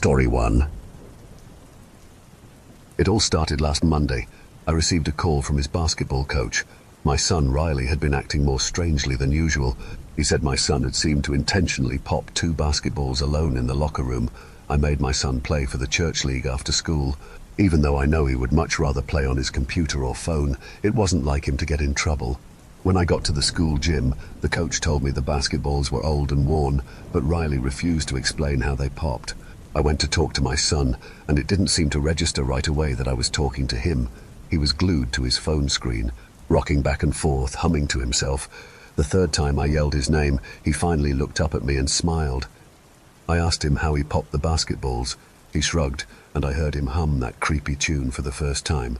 Story 1. It all started last Monday. I received a call from his basketball coach. My son, Riley, had been acting more strangely than usual. He said my son had seemed to intentionally pop 2 basketballs alone in the locker room. I made my son play for the church league after school. Even though I know he would much rather play on his computer or phone, it wasn't like him to get in trouble. When I got to the school gym, the coach told me the basketballs were old and worn, but Riley refused to explain how they popped. I went to talk to my son, and it didn't seem to register right away that I was talking to him. He was glued to his phone screen, rocking back and forth, humming to himself. The 3rd time I yelled his name, he finally looked up at me and smiled. I asked him how he popped the basketballs. He shrugged, and I heard him hum that creepy tune for the first time.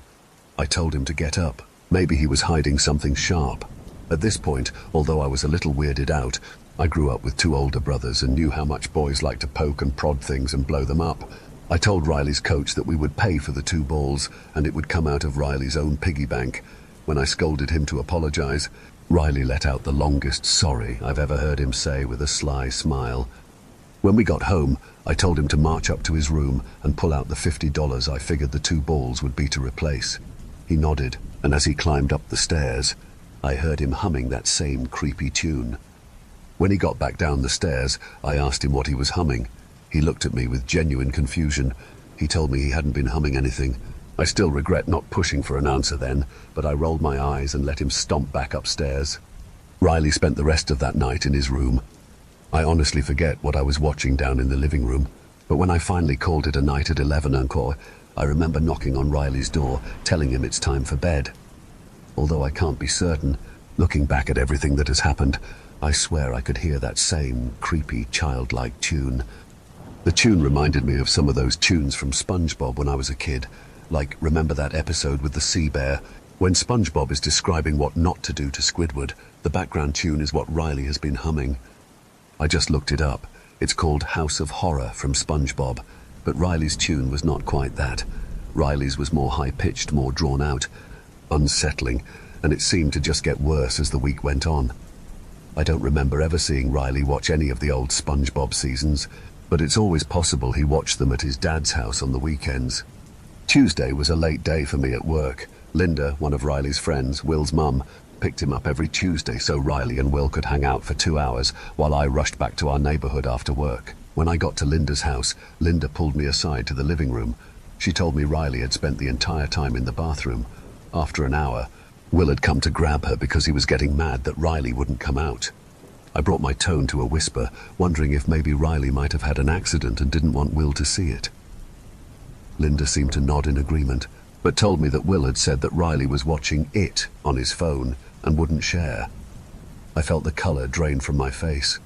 I told him to get up. Maybe he was hiding something sharp. At this point, although I was a little weirded out, I grew up with 2 older brothers and knew how much boys like to poke and prod things and blow them up. I told Riley's coach that we would pay for the 2 balls, and it would come out of Riley's own piggy bank. When I scolded him to apologize, Riley let out the longest sorry I've ever heard him say with a sly smile. When we got home, I told him to march up to his room and pull out the $50 I figured the 2 balls would be to replace. He nodded, and as he climbed up the stairs, I heard him humming that same creepy tune. When he got back down the stairs, I asked him what he was humming. He looked at me with genuine confusion. He told me he hadn't been humming anything. I still regret not pushing for an answer then, but I rolled my eyes and let him stomp back upstairs. Riley spent the rest of that night in his room. I honestly forget what I was watching down in the living room, but when I finally called it a night at 11 encore, I remember knocking on Riley's door, telling him it's time for bed. Although I can't be certain, looking back at everything that has happened, I swear I could hear that same creepy, childlike tune. The tune reminded me of some of those tunes from SpongeBob when I was a kid. Like, remember that episode with the sea bear? When SpongeBob is describing what not to do to Squidward, the background tune is what Riley has been humming. I just looked it up. It's called House of Horror from SpongeBob, but Riley's tune was not quite that. Riley's was more high-pitched, more drawn out, unsettling, and it seemed to just get worse as the week went on. I don't remember ever seeing Riley watch any of the old SpongeBob seasons, but it's always possible he watched them at his dad's house on the weekends. Tuesday was a late day for me at work. Linda, one of Riley's friends, Will's mum, picked him up every Tuesday so Riley and Will could hang out for 2 hours while I rushed back to our neighborhood after work. When I got to Linda's house, Linda pulled me aside to the living room. She told me Riley had spent the entire time in the bathroom. After an hour, Will had come to grab her because he was getting mad that Riley wouldn't come out. I brought my tone to a whisper, wondering if maybe Riley might have had an accident and didn't want Will to see it. Linda seemed to nod in agreement, but told me that Will had said that Riley was watching it on his phone and wouldn't share. I felt the color drain from my face.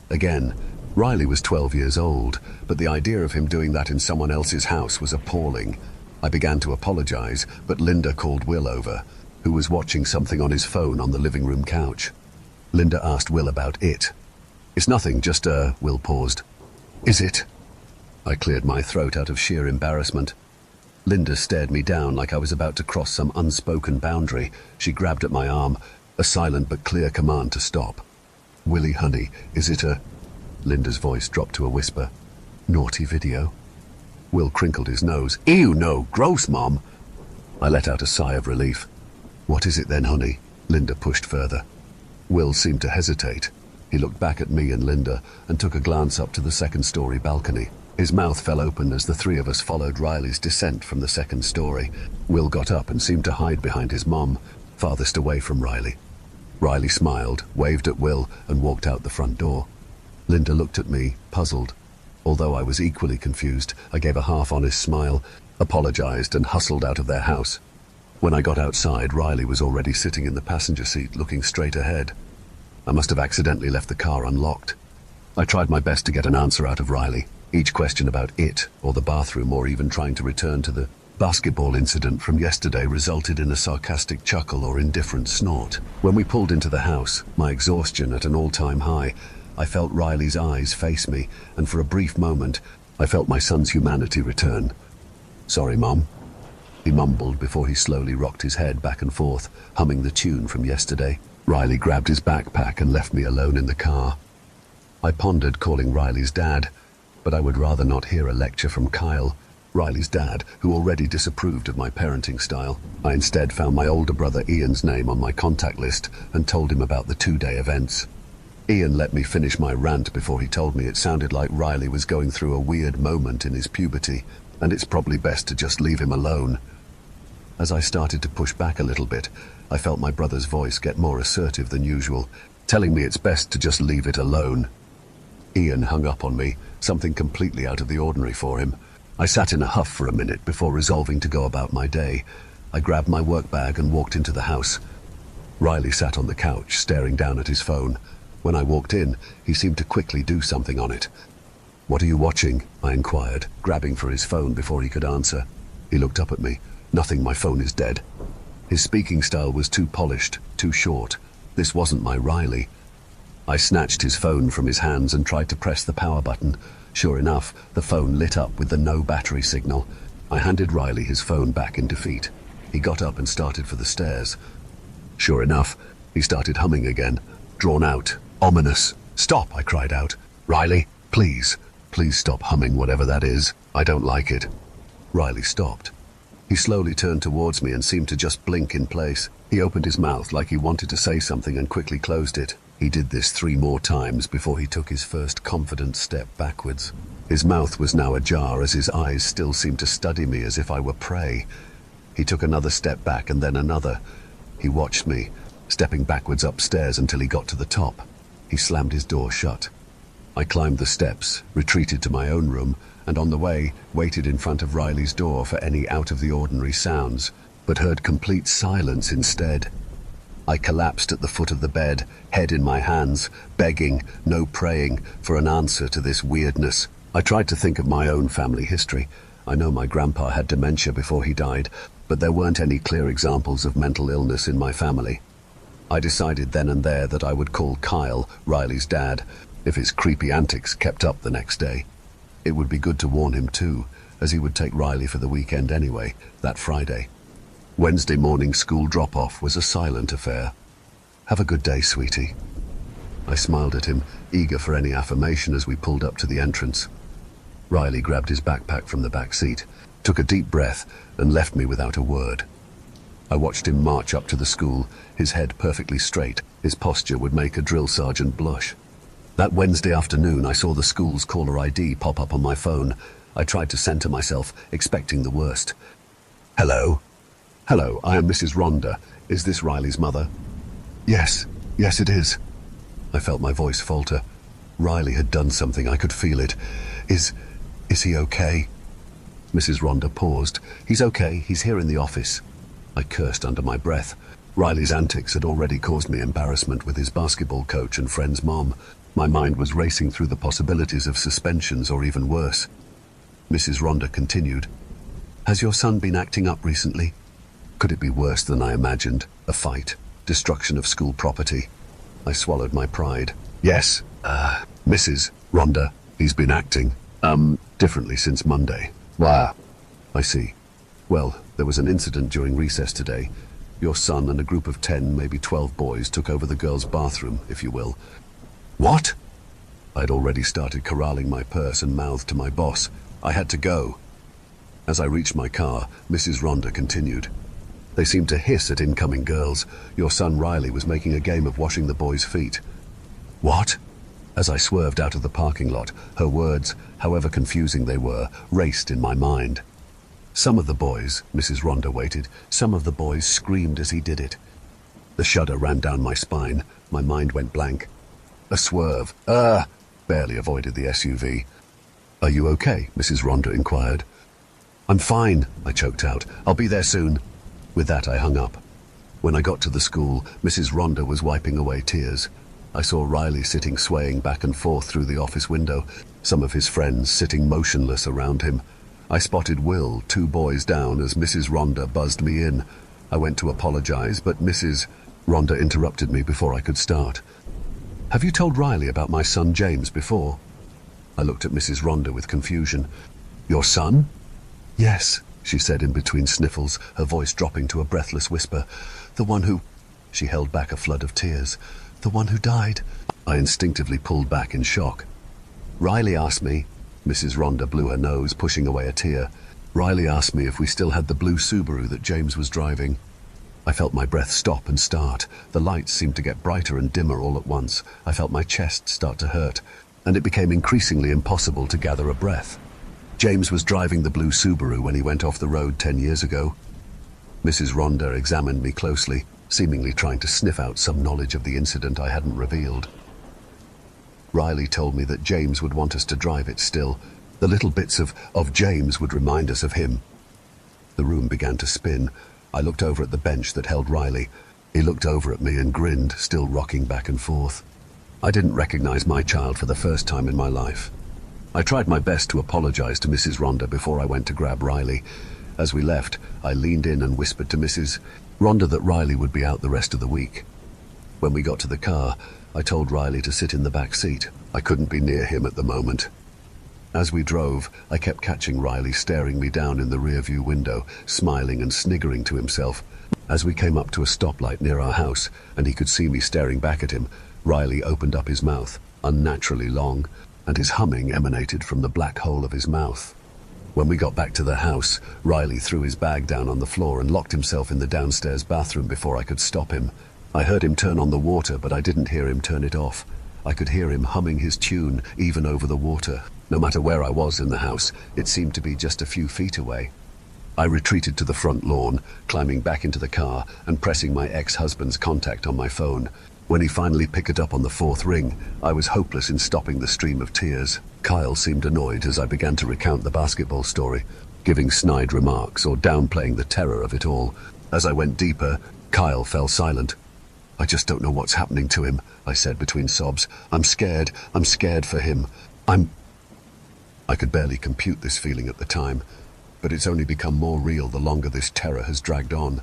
Again, Riley was 12 years old, but the idea of him doing that in someone else's house was appalling. I began to apologize, but Linda called Will over, who was watching something on his phone on the living room couch. Linda asked Will about it. "It's nothing, just Will paused. "Is it?" I cleared my throat out of sheer embarrassment. Linda stared me down like I was about to cross some unspoken boundary. She grabbed at my arm, a silent but clear command to stop. "Willie, honey, is it a—" Linda's voice dropped to a whisper. "Naughty video?" Will crinkled his nose. "Ew, no, gross, Mom." I let out a sigh of relief. "What is it then, honey?" Linda pushed further. Will seemed to hesitate. He looked back at me and Linda and took a glance up to the 2nd-story balcony. His mouth fell open as the 3 of us followed Riley's descent from the 2nd story. Will got up and seemed to hide behind his mom, farthest away from Riley. Riley smiled, waved at Will, and walked out the front door. Linda looked at me, puzzled. Although I was equally confused, I gave a half-honest smile, apologized, and hustled out of their house. When I got outside, Riley was already sitting in the passenger seat, looking straight ahead. I must have accidentally left the car unlocked. I tried my best to get an answer out of Riley. Each question about it, or the bathroom, or even trying to return to the basketball incident from yesterday resulted in a sarcastic chuckle or indifferent snort. When we pulled into the house, my exhaustion at an all-time high, I felt Riley's eyes face me, and for a brief moment, I felt my son's humanity return. "Sorry, Mom," he mumbled before he slowly rocked his head back and forth, humming the tune from yesterday. Riley grabbed his backpack and left me alone in the car. I pondered calling Riley's dad. but I would rather not hear a lecture from Kyle, Riley's dad, who already disapproved of my parenting style. I instead found my older brother Ian's name on my contact list and told him about the 2-day events. Ian let me finish my rant before he told me it sounded like Riley was going through a weird moment in his puberty, and it's probably best to just leave him alone. As I started to push back a little bit, I felt my brother's voice get more assertive than usual, telling me it's best to just leave it alone. Ian hung up on me, something completely out of the ordinary for him. I sat in a huff for a minute before resolving to go about my day. I grabbed my work bag and walked into the house. Riley sat on the couch, staring down at his phone. When I walked in, he seemed to quickly do something on it. "What are you watching?" I inquired, grabbing for his phone before he could answer. He looked up at me. "Nothing, my phone is dead." His speaking style was too polished, too short. This wasn't my Riley. I snatched his phone from his hands and tried to press the power button. Sure enough, the phone lit up with the no battery signal. I handed Riley his phone back in defeat. He got up and started for the stairs. Sure enough, he started humming again, drawn out, ominous. "Stop," I cried out. "Riley, please stop humming whatever that is. I don't like it." Riley stopped. He slowly turned towards me and seemed to just blink in place. He opened his mouth like he wanted to say something and quickly closed it. He did this 3 more times before he took his first confident step backwards. His mouth was now ajar as his eyes still seemed to study me as if I were prey. He took another step back and then another. He watched me, stepping backwards upstairs until he got to the top. He slammed his door shut. I climbed the steps, retreated to my own room, and on the way waited in front of Riley's door for any out-of-the-ordinary sounds, but heard complete silence instead. I collapsed at the foot of the bed, head in my hands, begging, no praying, for an answer to this weirdness. I tried to think of my own family history. I know my grandpa had dementia before he died, but there weren't any clear examples of mental illness in my family. I decided then and there that I would call Kyle, Riley's dad, if his creepy antics kept up the next day. It would be good to warn him too, as he would take Riley for the weekend anyway, that Friday. Wednesday morning school drop-off was a silent affair. "Have a good day, sweetie." I smiled at him, eager for any affirmation as we pulled up to the entrance. Riley grabbed his backpack from the back seat, took a deep breath, and left me without a word. I watched him march up to the school, his head perfectly straight. His posture would make a drill sergeant blush. That Wednesday afternoon, I saw the school's caller ID pop up on my phone. I tried to center myself, expecting the worst. "Hello? Hello, I am Mrs. Rhonda. Is this Riley's mother?" Yes, it is." I felt my voice falter. Riley had done something, I could feel it. Is he okay?" Mrs. Rhonda paused. "He's okay, he's here in the office." I cursed under my breath. Riley's antics had already caused me embarrassment with his basketball coach and friend's mom. My mind was racing through the possibilities of suspensions or even worse. Mrs. Rhonda continued. "Has your son been acting up recently? Could it be worse than I imagined? A fight? Destruction of school property?" I swallowed my pride. "Yes, Mrs. Rhonda, he's been acting, differently since Monday." "Wow. I see. Well, there was an incident during recess today. Your son and a group of 10, maybe 12 boys took over the girls' bathroom, if you will." "What?" I'd already started corralling my purse and mouthed to my boss. I had to go. As I reached my car, Mrs. Rhonda continued. "They seemed to hiss at incoming girls. Your son Riley was making a game of washing the boys' feet." "What?" As I swerved out of the parking lot, her words, however confusing they were, raced in my mind. "Some of the boys," Mrs. Rhonda waited, "some of the boys screamed as he did it." The shudder ran down my spine. My mind went blank. A swerve. Barely avoided the SUV. "Are you okay?" Mrs. Rhonda inquired. "I'm fine," I choked out. "I'll be there soon." With that, I hung up. When I got to the school, Mrs. Rhonda was wiping away tears. I saw Riley sitting swaying back and forth through the office window, some of his friends sitting motionless around him. I spotted Will, 2 boys down, as Mrs. Rhonda buzzed me in. I went to apologize, but Mrs. Rhonda interrupted me before I could start. "Have you told Riley about my son James before?" I looked at Mrs. Rhonda with confusion. "Your son?" "Yes," she said in between sniffles, her voice dropping to a breathless whisper. "The one who—" She held back a flood of tears. "The one who died." I instinctively pulled back in shock. "Riley asked me." Mrs. Rhonda blew her nose, pushing away a tear. Riley asked me if we still had the blue Subaru that James was driving. I felt my breath stop and start. The lights seemed to get brighter and dimmer all at once. I felt my chest start to hurt, and it became increasingly impossible to gather a breath. James was driving the blue Subaru when he went off the road 10 years ago. Mrs. Rhonda examined me closely, seemingly trying to sniff out some knowledge of the incident I hadn't revealed. Riley told me that James would want us to drive it still. The little bits of James would remind us of him. The room began to spin. I looked over at the bench that held Riley. He looked over at me and grinned, still rocking back and forth. I didn't recognize my child for the first time in my life. I tried my best to apologize to Mrs. Rhonda before I went to grab Riley. As we left, I leaned in and whispered to Mrs. Rhonda that Riley would be out the rest of the week. When we got to the car, I told Riley to sit in the back seat. I couldn't be near him at the moment. As we drove, I kept catching Riley staring me down in the rearview window, smiling and sniggering to himself. As we came up to a stoplight near our house, and he could see me staring back at him, Riley opened up his mouth, unnaturally long, and his humming emanated from the black hole of his mouth. When we got back to the house, Riley threw his bag down on the floor and locked himself in the downstairs bathroom before I could stop him. I heard him turn on the water, but I didn't hear him turn it off. I could hear him humming his tune, even over the water. No matter where I was in the house, it seemed to be just a few feet away. I retreated to the front lawn, climbing back into the car and pressing my ex-husband's contact on my phone. When he finally picked it up on the fourth ring, I was hopeless in stopping the stream of tears. Kyle seemed annoyed as I began to recount the basketball story, giving snide remarks or downplaying the terror of it all. As I went deeper, Kyle fell silent. "I just don't know what's happening to him," I said between sobs. I'm scared for him. I could barely compute this feeling at the time, but it's only become more real the longer this terror has dragged on.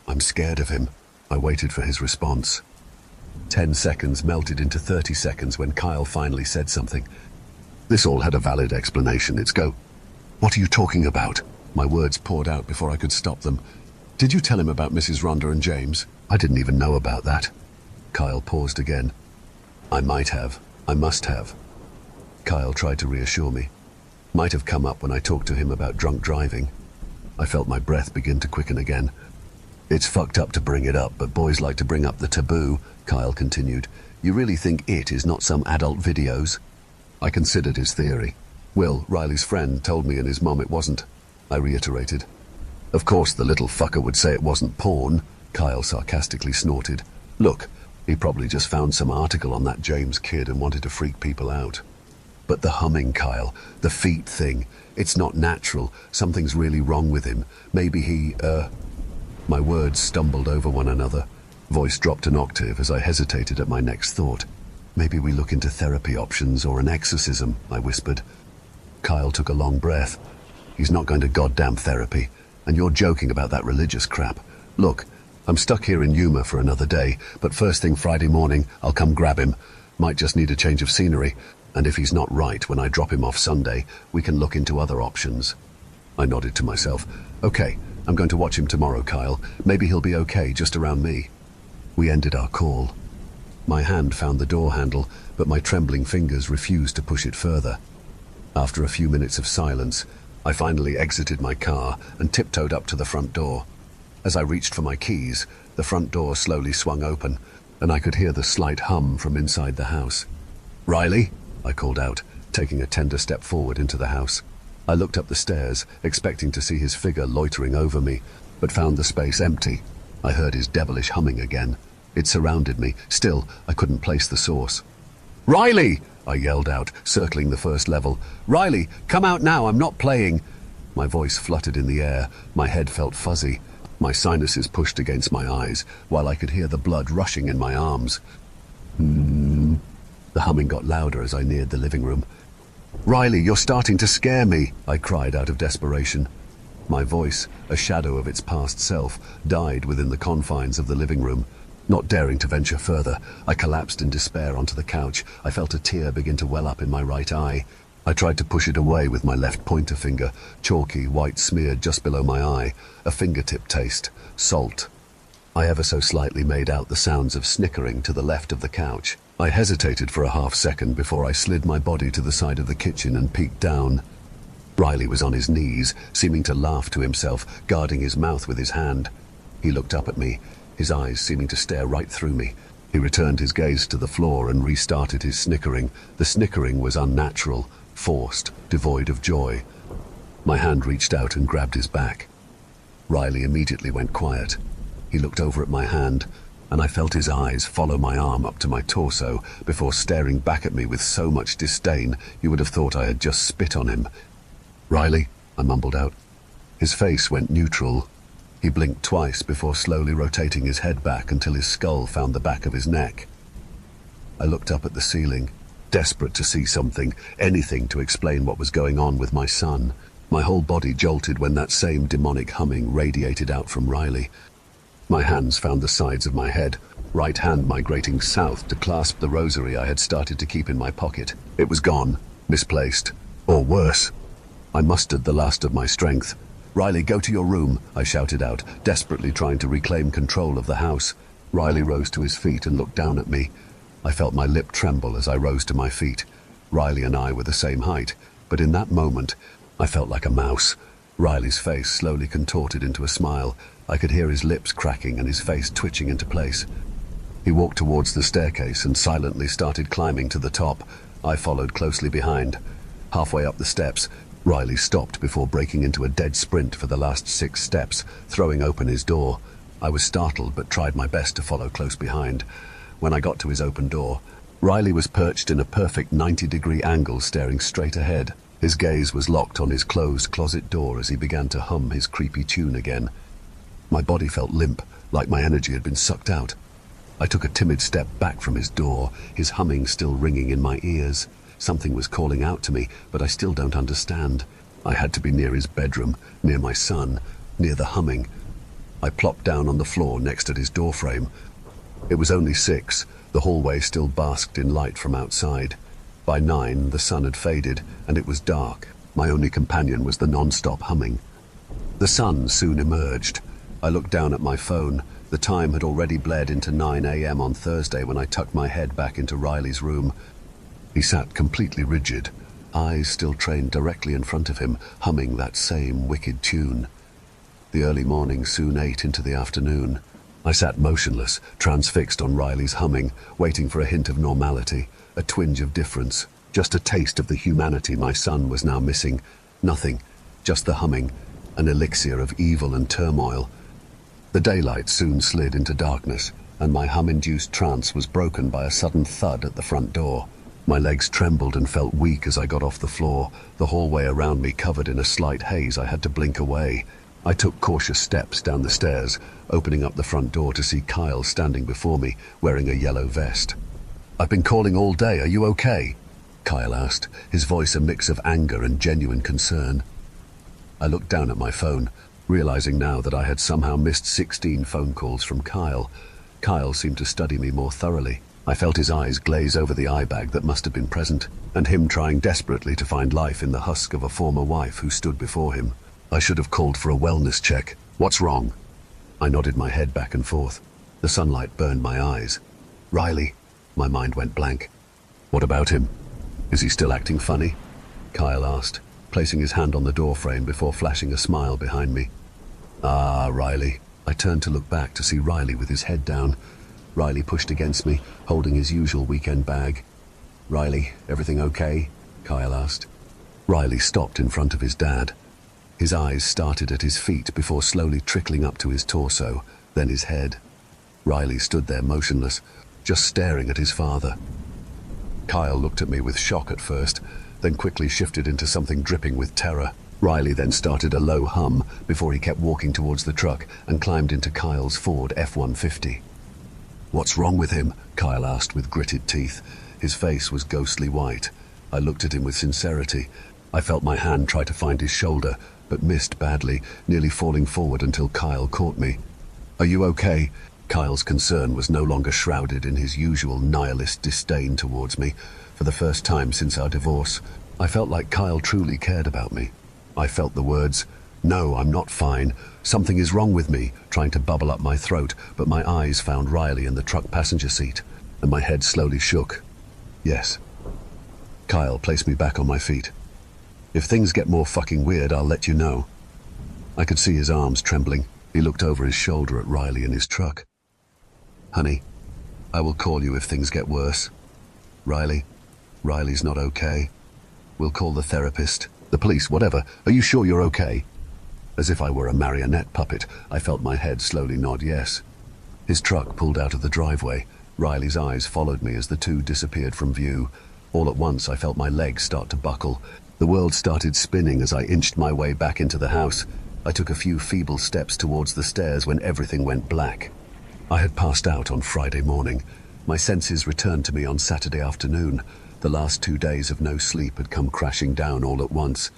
"I'm scared of him." I waited for his response. 10 seconds melted into 30 seconds when Kyle finally said something. This all had a valid explanation. It's go. "What are you talking about?" My words poured out before I could stop them. "Did you tell him about Mrs. Rhonda and James?" "I didn't even know about that." Kyle paused again. "I might have. I must have." Kyle tried to reassure me. Might have come up when I talked to him about drunk driving. I felt my breath begin to quicken again. "It's fucked up to bring it up, but boys like to bring up the taboo," Kyle continued. "You really think it is not some adult videos?" I considered his theory. "Will, Riley's friend, told me and his mom it wasn't," I reiterated. "Of course the little fucker would say it wasn't porn," Kyle sarcastically snorted. "Look, he probably just found some article on that James kid and wanted to freak people out." "But the humming, Kyle, the feet thing, it's not natural. Something's really wrong with him. Maybe he, My words stumbled over one another. Voice dropped an octave as I hesitated at my next thought. "Maybe we look into therapy options or an exorcism," I whispered. Kyle took a long breath. "He's not going to goddamn therapy. And you're joking about that religious crap. Look, I'm stuck here in Yuma for another day, but first thing Friday morning, I'll come grab him. Might just need a change of scenery. And if he's not right when I drop him off Sunday, we can look into other options." I nodded to myself. "Okay, I'm going to watch him tomorrow, Kyle. Maybe he'll be okay just around me." We ended our call. My hand found the door handle, but my trembling fingers refused to push it further. After a few minutes of silence, I finally exited my car and tiptoed up to the front door. As I reached for my keys, the front door slowly swung open, and I could hear the slight hum from inside the house. "Riley?" I called out, taking a tender step forward into the house. I looked up the stairs, expecting to see his figure loitering over me, but found the space empty. I heard his devilish humming again. It surrounded me. Still, I couldn't place the source. "Riley!" I yelled out, circling the first level. "Riley, come out now, I'm not playing." My voice fluttered in the air. My head felt fuzzy. My sinuses pushed against my eyes, while I could hear the blood rushing in my arms. The humming got louder as I neared the living room. "Riley, you're starting to scare me," I cried out of desperation. My voice, a shadow of its past self, died within the confines of the living room. Not daring to venture further, I collapsed in despair onto the couch. I felt a tear begin to well up in my right eye. I tried to push it away with my left pointer finger, chalky, white smeared just below my eye, a fingertip taste, salt. I ever so slightly made out the sounds of snickering to the left of the couch. I hesitated for a half second before I slid my body to the side of the kitchen and peeked down. Riley was on his knees, seeming to laugh to himself, guarding his mouth with his hand. He looked up at me, his eyes seeming to stare right through me. He returned his gaze to the floor and restarted his snickering. The snickering was unnatural, forced, devoid of joy. My hand reached out and grabbed his back. Riley immediately went quiet. He looked over at my hand, and I felt his eyes follow my arm up to my torso before staring back at me with so much disdain you would have thought I had just spit on him. "Riley," I mumbled out. His face went neutral. He blinked twice before slowly rotating his head back until his skull found the back of his neck. I looked up at the ceiling, desperate to see something, anything to explain what was going on with my son. My whole body jolted when that same demonic humming radiated out from Riley. My hands found the sides of my head, right hand migrating south to clasp the rosary I had started to keep in my pocket. It was gone, misplaced, or worse. I mustered the last of my strength. "Riley, go to your room," I shouted out, desperately trying to reclaim control of the house. Riley rose to his feet and looked down at me. I felt my lip tremble as I rose to my feet. Riley and I were the same height, but in that moment, I felt like a mouse. Riley's face slowly contorted into a smile. I could hear his lips cracking and his face twitching into place. He walked towards the staircase and silently started climbing to the top. I followed closely behind. Halfway up the steps, Riley stopped before breaking into a dead sprint for the last 6 steps, throwing open his door. I was startled but tried my best to follow close behind. When I got to his open door, Riley was perched in a perfect 90-degree angle staring straight ahead. His gaze was locked on his closed closet door as he began to hum his creepy tune again. My body felt limp, like my energy had been sucked out. I took a timid step back from his door, his humming still ringing in my ears. Something was calling out to me, but I still don't understand. I had to be near his bedroom, near my son, near the humming. I plopped down on the floor next to his doorframe. It was only 6. The hallway still basked in light from outside. By 9, the sun had faded, and it was dark. My only companion was the non-stop humming. The sun soon emerged. I looked down at my phone. The time had already bled into 9 a.m. on Thursday when I tucked my head back into Riley's room. He sat completely rigid, eyes still trained directly in front of him, humming that same wicked tune. The early morning soon ate into the afternoon. I sat motionless, transfixed on Riley's humming, waiting for a hint of normality, a twinge of difference, just a taste of the humanity my son was now missing. Nothing, just the humming, an elixir of evil and turmoil. The daylight soon slid into darkness, and my hum-induced trance was broken by a sudden thud at the front door. My legs trembled and felt weak as I got off the floor, the hallway around me covered in a slight haze. I had to blink away. I took cautious steps down the stairs, opening up the front door to see Kyle standing before me, wearing a yellow vest. "I've been calling all day. Are you okay?" Kyle asked, his voice a mix of anger and genuine concern. I looked down at my phone, realizing now that I had somehow missed 16 phone calls from Kyle. Kyle seemed to study me more thoroughly. I felt his eyes glaze over the eye bag that must have been present, and him trying desperately to find life in the husk of a former wife who stood before him. I should have called for a wellness check. "What's wrong?" I nodded my head back and forth. The sunlight burned my eyes. "Riley." My mind went blank. "What about him? Is he still acting funny?" Kyle asked, placing his hand on the doorframe before flashing a smile behind me. "Ah, Riley." I turned to look back to see Riley with his head down. Riley pushed against me, holding his usual weekend bag. "Riley, everything okay?" Kyle asked. Riley stopped in front of his dad. His eyes started at his feet before slowly trickling up to his torso, then his head. Riley stood there motionless, just staring at his father. Kyle looked at me with shock at first, then quickly shifted into something dripping with terror. Riley then started a low hum before he kept walking towards the truck and climbed into Kyle's Ford F-150. "What's wrong with him?" Kyle asked with gritted teeth. His face was ghostly white. I looked at him with sincerity. I felt my hand try to find his shoulder, but missed badly, nearly falling forward until Kyle caught me. "Are you okay?" Kyle's concern was no longer shrouded in his usual nihilist disdain towards me. For the first time since our divorce, I felt like Kyle truly cared about me. I felt the words, "No, I'm not fine. Something is wrong with me," trying to bubble up my throat, but my eyes found Riley in the truck passenger seat. and my head slowly shook. Yes. Kyle placed me back on my feet. If things get more fucking weird, I'll let you know. I could see his arms trembling. He looked over his shoulder at Riley in his truck. Honey, I will call you if things get worse. Riley's not okay. We'll call the therapist, the police, whatever. Are you sure you're okay? As if I were a marionette puppet, I felt my head slowly nod yes. His truck pulled out of the driveway. Riley's eyes followed me as the two disappeared from view. All at once, I felt my legs start to buckle. The world started spinning as I inched my way back into the house. I took a few feeble steps towards the stairs when everything went black. I had passed out on Friday morning. My senses returned to me on Saturday afternoon. The last 2 days of no sleep had come crashing down all at once,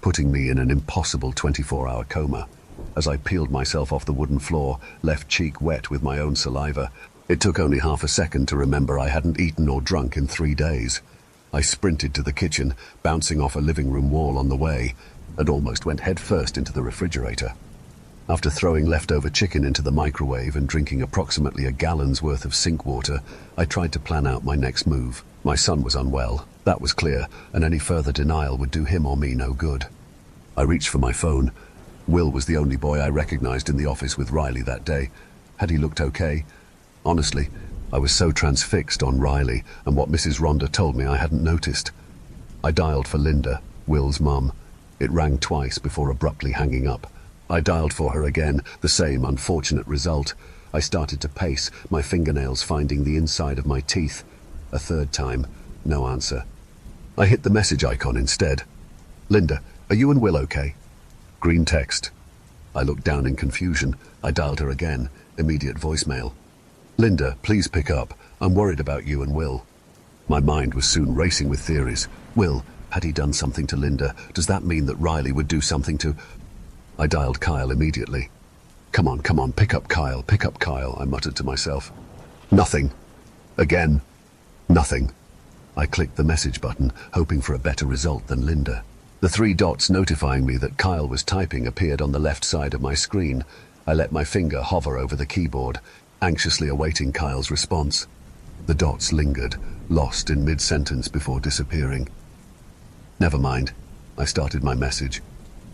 putting me in an impossible 24-hour coma. As I peeled myself off the wooden floor, left cheek wet with my own saliva, it took only half a second to remember I hadn't eaten or drunk in 3 days. I sprinted to the kitchen, bouncing off a living room wall on the way, and almost went headfirst into the refrigerator. After throwing leftover chicken into the microwave and drinking approximately a gallon's worth of sink water, I tried to plan out my next move. My son was unwell, that was clear, and any further denial would do him or me no good. I reached for my phone. Will was the only boy I recognized in the office with Riley that day. Had he looked okay? Honestly, I was so transfixed on Riley and what Mrs. Rhonda told me I hadn't noticed. I dialed for Linda, Will's mum. It rang twice before abruptly hanging up. I dialed for her again, the same unfortunate result. I started to pace, my fingernails finding the inside of my teeth. A third time, no answer. I hit the message icon instead. Linda, are you and Will okay? Green text. I looked down in confusion. I dialed her again, immediate voicemail. Linda, please pick up. I'm worried about you and Will. My mind was soon racing with theories. Will, had he done something to Linda? Does that mean that Riley would do something to... I dialed Kyle immediately. Come on, pick up Kyle, I muttered to myself. Nothing. Again. Nothing. I clicked the message button, hoping for a better result than Linda. The 3 dots notifying me that Kyle was typing appeared on the left side of my screen. I let my finger hover over the keyboard, anxiously awaiting Kyle's response. The dots lingered, lost in mid-sentence before disappearing. Never mind. I started my message.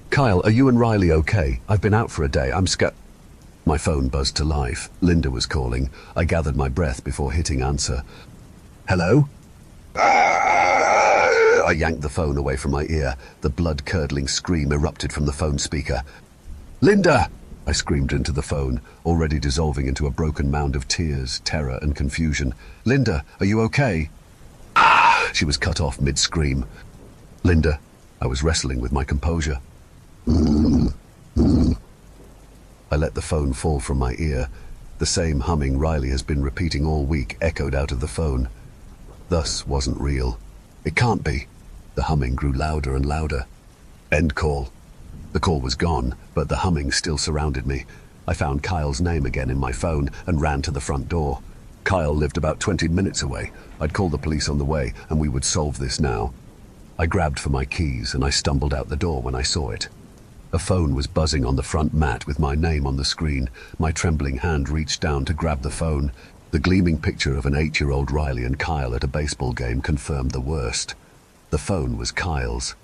Kyle, are you and Riley okay? I've been out for a day. I'm scared. My phone buzzed to life. Linda was calling. I gathered my breath before hitting answer. Hello? I yanked the phone away from my ear. The blood-curdling scream erupted from the phone speaker. Linda! I screamed into the phone, already dissolving into a broken mound of tears, terror, and confusion. Linda, are you okay? She was cut off mid-scream. Linda, I was wrestling with my composure. I let the phone fall from my ear. The same humming Riley has been repeating all week echoed out of the phone. Thus wasn't real. It can't be. The humming grew louder and louder. End call. The call was gone, but the humming still surrounded me. I found Kyle's name again in my phone and ran to the front door. Kyle lived about 20 minutes away. I'd call the police on the way, and we would solve this now. I grabbed for my keys, and I stumbled out the door when I saw it. A phone was buzzing on the front mat with my name on the screen. My trembling hand reached down to grab the phone. The gleaming picture of an 8-year-old Riley and Kyle at a baseball game confirmed the worst. The phone was Kyle's.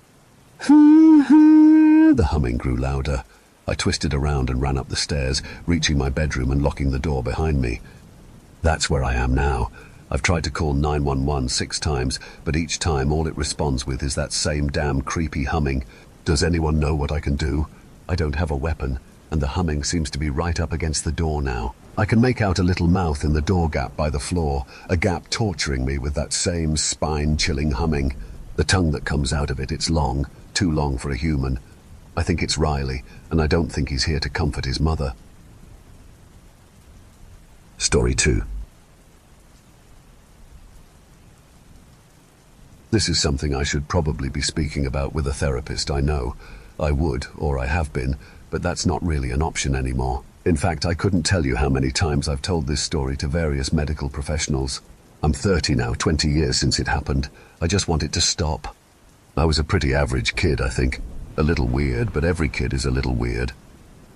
The humming grew louder. I twisted around and ran up the stairs, reaching my bedroom and locking the door behind me. That's where I am now. I've tried to call 911 6 times, but each time all it responds with is that same damn creepy humming. Does anyone know what I can do? I don't have a weapon, and the humming seems to be right up against the door now. I can make out a little mouth in the door gap by the floor, a gap torturing me with that same spine-chilling humming. The tongue that comes out of it, it's long, too long for a human. I think it's Riley, and I don't think he's here to comfort his mother. Story 2. This is something I should probably be speaking about with a therapist, I know. I would, or I have been, but that's not really an option anymore. In fact, I couldn't tell you how many times I've told this story to various medical professionals. I'm 30 now, 20 years since it happened. I just want it to stop. I was a pretty average kid, I think. A little weird, but every kid is a little weird.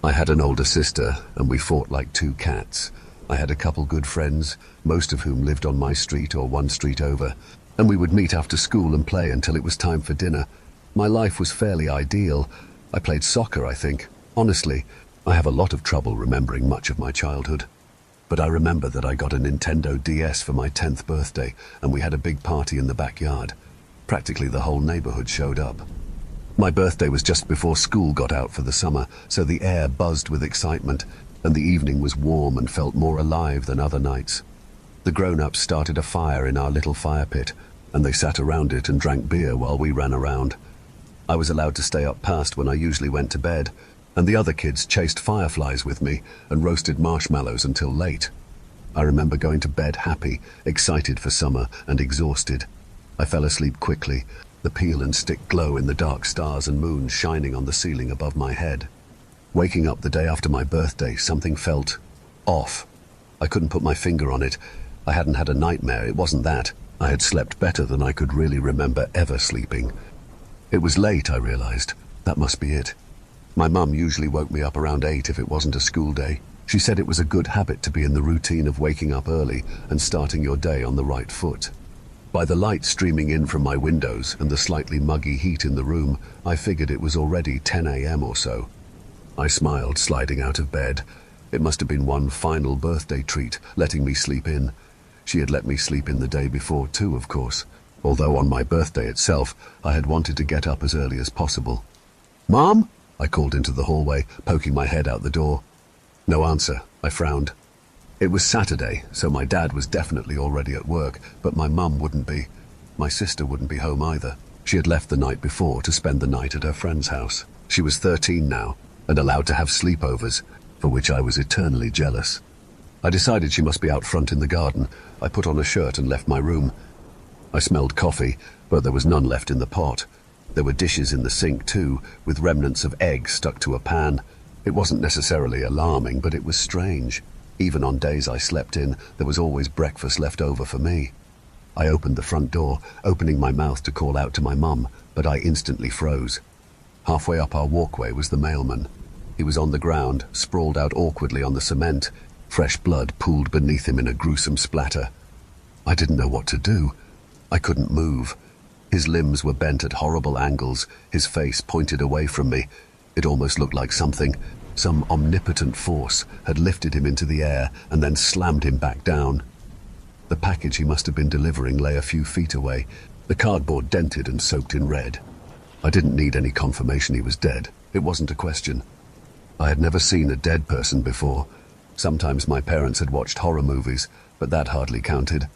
I had an older sister, and we fought like 2 cats. I had a couple good friends, most of whom lived on my street or one street over, and we would meet after school and play until it was time for dinner. My life was fairly ideal. I played soccer, I think. Honestly, I have a lot of trouble remembering much of my childhood. But I remember that I got a Nintendo DS for my 10th birthday, and we had a big party in the backyard. Practically the whole neighborhood showed up. My birthday was just before school got out for the summer, so the air buzzed with excitement, and the evening was warm and felt more alive than other nights. The grown-ups started a fire in our little fire pit, and they sat around it and drank beer while we ran around. I was allowed to stay up past when I usually went to bed, and the other kids chased fireflies with me and roasted marshmallows until late. I remember going to bed happy, excited for summer, and exhausted. I fell asleep quickly, the peel and stick glow in the dark stars and moon shining on the ceiling above my head. Waking up the day after my birthday, something felt off. I couldn't put my finger on it. I hadn't had a nightmare, it wasn't that. I had slept better than I could really remember ever sleeping. It was late, I realized. That must be it. My mum usually woke me up around 8 if it wasn't a school day. She said it was a good habit to be in the routine of waking up early and starting your day on the right foot. By the light streaming in from my windows and the slightly muggy heat in the room, I figured it was already 10 a.m. or so. I smiled, sliding out of bed. It must have been one final birthday treat, letting me sleep in. She had let me sleep in the day before too, of course, although on my birthday itself, I had wanted to get up as early as possible. "Mom?" I called into the hallway, poking my head out the door. No answer. I frowned. It was Saturday, so my dad was definitely already at work, but my mum wouldn't be. My sister wouldn't be home either. She had left the night before to spend the night at her friend's house. She was 13 now, and allowed to have sleepovers, for which I was eternally jealous. I decided she must be out front in the garden. I put on a shirt and left my room. I smelled coffee, but there was none left in the pot. There were dishes in the sink too, with remnants of eggs stuck to a pan. It wasn't necessarily alarming, but it was strange. Even on days I slept in, there was always breakfast left over for me. I opened the front door, opening my mouth to call out to my mum, but I instantly froze. Halfway up our walkway was the mailman. He was on the ground, sprawled out awkwardly on the cement. Fresh blood pooled beneath him in a gruesome splatter. I didn't know what to do. I couldn't move. His limbs were bent at horrible angles, his face pointed away from me. It almost looked like some omnipotent force, had lifted him into the air and then slammed him back down. The package he must have been delivering lay a few feet away, the cardboard dented and soaked in red. I didn't need any confirmation he was dead. It wasn't a question. I had never seen a dead person before. Sometimes my parents had watched horror movies, but that hardly counted.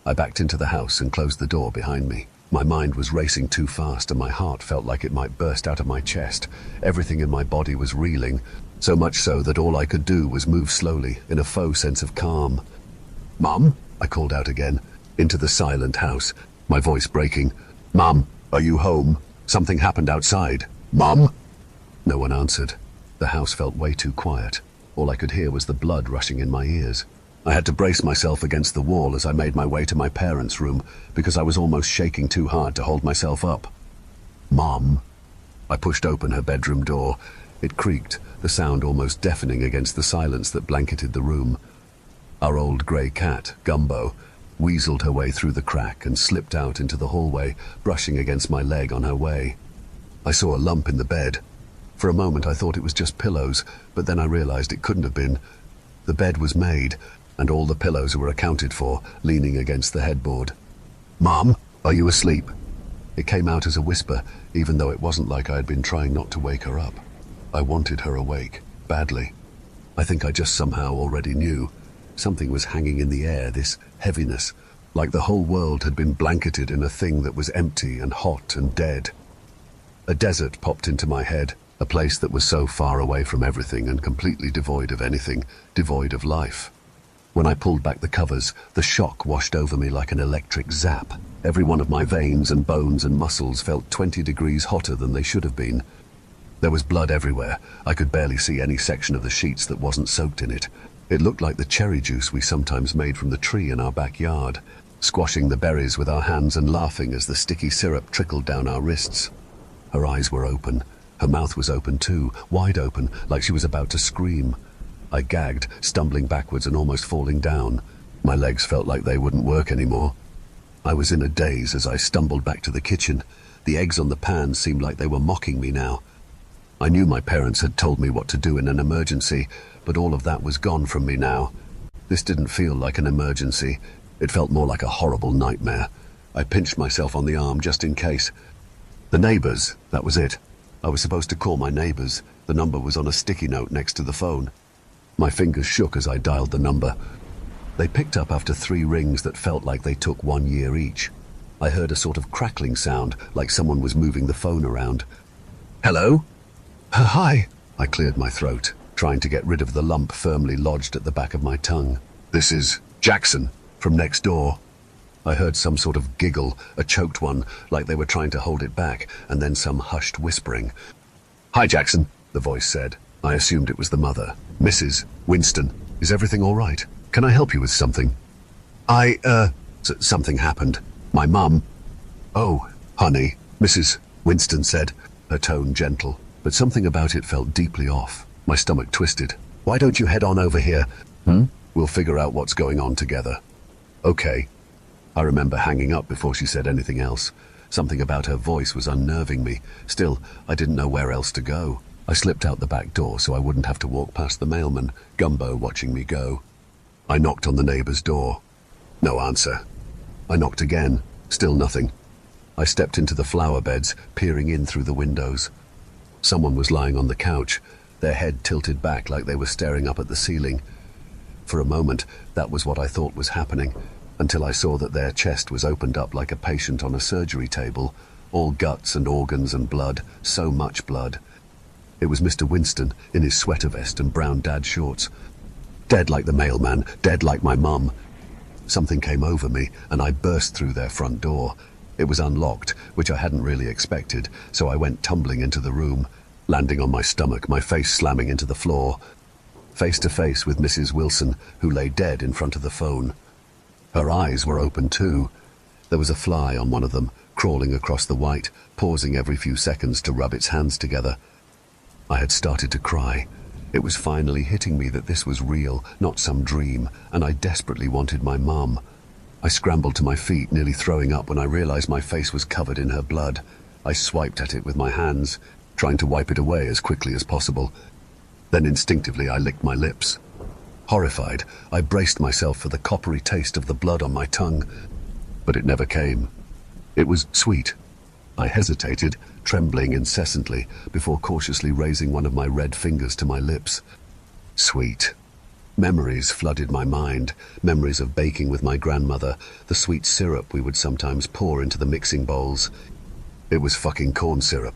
I backed into the house and closed the door behind me. My mind was racing too fast and my heart felt like it might burst out of my chest. Everything in my body was reeling, so much so that all I could do was move slowly in a faux sense of calm. "Mum?" I called out again, into the silent house, my voice breaking. "Mum, are you home? Something happened outside. Mum?" No one answered. The house felt way too quiet. All I could hear was the blood rushing in my ears. I had to brace myself against the wall as I made my way to my parents' room because I was almost shaking too hard to hold myself up. "Mom?" I pushed open her bedroom door. It creaked, the sound almost deafening against the silence that blanketed the room. Our old grey cat, Gumbo, weaseled her way through the crack and slipped out into the hallway, brushing against my leg on her way. I saw a lump in the bed. For a moment I thought it was just pillows, but then I realized it couldn't have been. The bed was made, and all the pillows were accounted for, leaning against the headboard. "Mom, are you asleep?" It came out as a whisper, even though it wasn't like I had been trying not to wake her up. I wanted her awake, badly. I think I just somehow already knew. Something was hanging in the air, this heaviness, like the whole world had been blanketed in a thing that was empty and hot and dead. A desert popped into my head, a place that was so far away from everything and completely devoid of anything, devoid of life. When I pulled back the covers, the shock washed over me like an electric zap. Every one of my veins and bones and muscles felt 20 degrees hotter than they should have been. There was blood everywhere. I could barely see any section of the sheets that wasn't soaked in it. It looked like the cherry juice we sometimes made from the tree in our backyard, squashing the berries with our hands and laughing as the sticky syrup trickled down our wrists. Her eyes were open. Her mouth was open too, wide open, like she was about to scream. I gagged, stumbling backwards and almost falling down. My legs felt like they wouldn't work anymore. I was in a daze as I stumbled back to the kitchen. The eggs on the pan seemed like they were mocking me now. I knew my parents had told me what to do in an emergency, but all of that was gone from me now. This didn't feel like an emergency. It felt more like a horrible nightmare. I pinched myself on the arm just in case. The neighbors, that was it. I was supposed to call my neighbors. The number was on a sticky note next to the phone. My fingers shook as I dialed the number. They picked up after 3 rings that felt like they took 1 year each. I heard a sort of crackling sound, like someone was moving the phone around. Hello? Hi. I cleared my throat, trying to get rid of the lump firmly lodged at the back of my tongue. This is Jackson, from next door. I heard some sort of giggle, a choked one, like they were trying to hold it back, and then some hushed whispering. Hi, Jackson, the voice said. I assumed it was the mother. Mrs. Winston, is everything all right? Can I help you with something? Something happened. My mum. Oh, honey, Mrs. Winston said, her tone gentle, but something about it felt deeply off. My stomach twisted. Why don't you head on over here? We'll figure out what's going on together. Okay. I remember hanging up before she said anything else. Something about her voice was unnerving me. Still, I didn't know where else to go. I slipped out the back door so I wouldn't have to walk past the mailman, Gumbo watching me go. I knocked on the neighbor's door. No answer. I knocked again. Still nothing. I stepped into the flower beds, peering in through the windows. Someone was lying on the couch, their head tilted back like they were staring up at the ceiling. For a moment, that was what I thought was happening, until I saw that their chest was opened up like a patient on a surgery table, all guts and organs and blood, so much blood. It was Mr. Winston, in his sweater vest and brown dad shorts. Dead like the mailman, dead like my mum. Something came over me, and I burst through their front door. It was unlocked, which I hadn't really expected, so I went tumbling into the room, landing on my stomach, my face slamming into the floor, face to face with Mrs. Wilson, who lay dead in front of the phone. Her eyes were open too. There was a fly on one of them, crawling across the white, pausing every few seconds to rub its hands together. I had started to cry. It was finally hitting me that this was real, not some dream, and I desperately wanted my mum. I scrambled to my feet, nearly throwing up when I realized my face was covered in her blood. I swiped at it with my hands, trying to wipe it away as quickly as possible. Then instinctively I licked my lips. Horrified, I braced myself for the coppery taste of the blood on my tongue, but it never came. It was sweet. I hesitated, trembling incessantly, before cautiously raising one of my red fingers to my lips. Sweet. Memories flooded my mind, memories of baking with my grandmother, the sweet syrup we would sometimes pour into the mixing bowls. It was fucking corn syrup.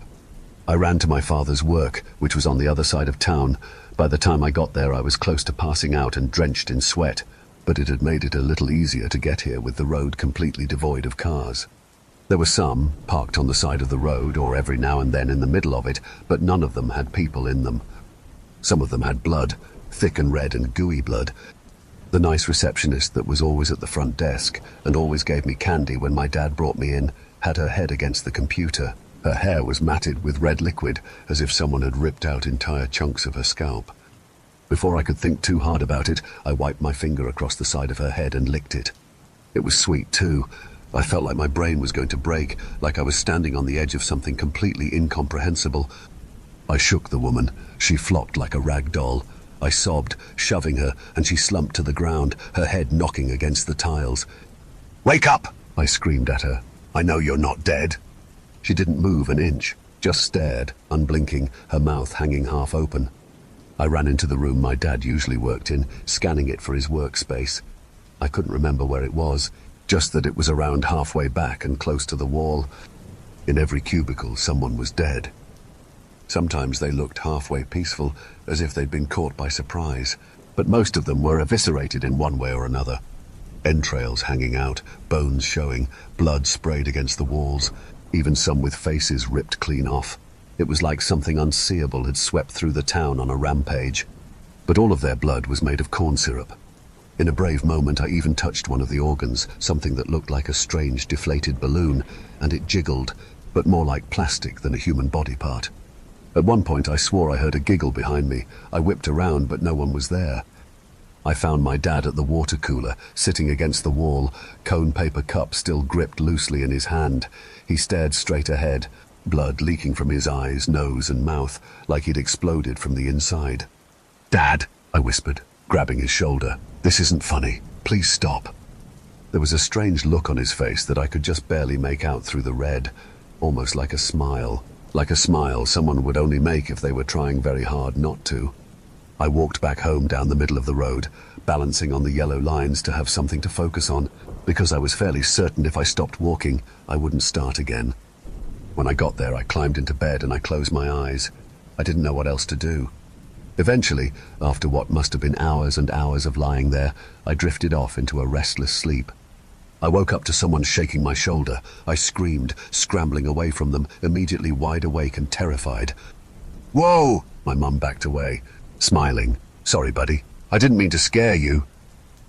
I ran to my father's work, which was on the other side of town. By the time I got there, I was close to passing out and drenched in sweat, but it had made it a little easier to get here with the road completely devoid of cars. There were some, parked on the side of the road or every now and then in the middle of it, but none of them had people in them. Some of them had blood, thick and red and gooey blood. The nice receptionist that was always at the front desk and always gave me candy when my dad brought me in had her head against the computer. Her hair was matted with red liquid, as if someone had ripped out entire chunks of her scalp. Before I could think too hard about it, I wiped my finger across the side of her head and licked it. It was sweet too. I felt like my brain was going to break, like I was standing on the edge of something completely incomprehensible. I shook the woman. She flopped like a rag doll. I sobbed, shoving her, and she slumped to the ground, her head knocking against the tiles. "Wake up!" I screamed at her. "I know you're not dead." She didn't move an inch, just stared, unblinking, her mouth hanging half open. I ran into the room my dad usually worked in, scanning it for his workspace. I couldn't remember where it was, just that it was around halfway back and close to the wall. In every cubicle, someone was dead. Sometimes they looked halfway peaceful, as if they'd been caught by surprise, but most of them were eviscerated in one way or another. Entrails hanging out, bones showing, blood sprayed against the walls, even some with faces ripped clean off. It was like something unseeable had swept through the town on a rampage. But all of their blood was made of corn syrup. In a brave moment, I even touched one of the organs, something that looked like a strange deflated balloon, and it jiggled, but more like plastic than a human body part. At one point I swore I heard a giggle behind me. I whipped around, but no one was there. I found my dad at the water cooler, sitting against the wall, cone paper cup still gripped loosely in his hand. He stared straight ahead, blood leaking from his eyes, nose and mouth, like he'd exploded from the inside. "Dad," I whispered, grabbing his shoulder. "This isn't funny. Please stop." There was a strange look on his face that I could just barely make out through the red, almost like a smile. Like a smile someone would only make if they were trying very hard not to. I walked back home down the middle of the road, balancing on the yellow lines to have something to focus on, because I was fairly certain if I stopped walking, I wouldn't start again. When I got there, I climbed into bed and I closed my eyes. I didn't know what else to do. Eventually, after what must have been hours and hours of lying there, I drifted off into a restless sleep. I woke up to someone shaking my shoulder. I screamed, scrambling away from them, immediately wide awake and terrified. "Whoa!" My mum backed away, smiling. "Sorry, buddy. I didn't mean to scare you."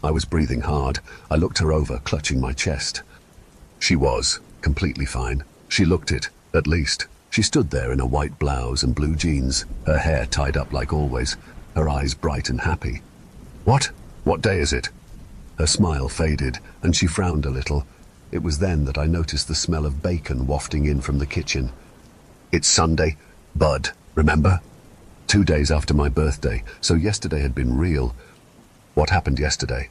I was breathing hard. I looked her over, clutching my chest. She was completely fine. She looked it, at least. She stood there in a white blouse and blue jeans, her hair tied up like always, her eyes bright and happy. "What? What day is it?" Her smile faded, and she frowned a little. It was then that I noticed the smell of bacon wafting in from the kitchen. "It's Sunday, Bud, remember? 2 days after my birthday, so yesterday had been real. What happened yesterday?"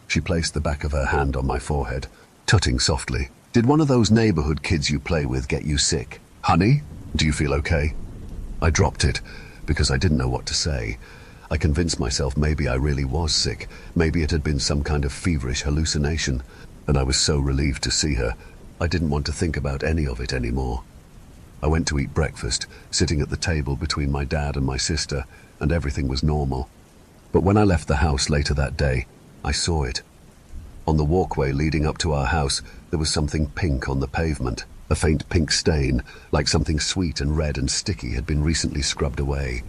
She placed the back of her hand on my forehead, tutting softly. "Did one of those neighborhood kids you play with get you sick? Honey, do you feel okay?" I dropped it, because I didn't know what to say. I convinced myself maybe I really was sick, maybe it had been some kind of feverish hallucination, and I was so relieved to see her, I didn't want to think about any of it anymore. I went to eat breakfast, sitting at the table between my dad and my sister, and everything was normal. But when I left the house later that day, I saw it. On the walkway leading up to our house, there was something pink on the pavement, a faint pink stain, like something sweet and red and sticky had been recently scrubbed away.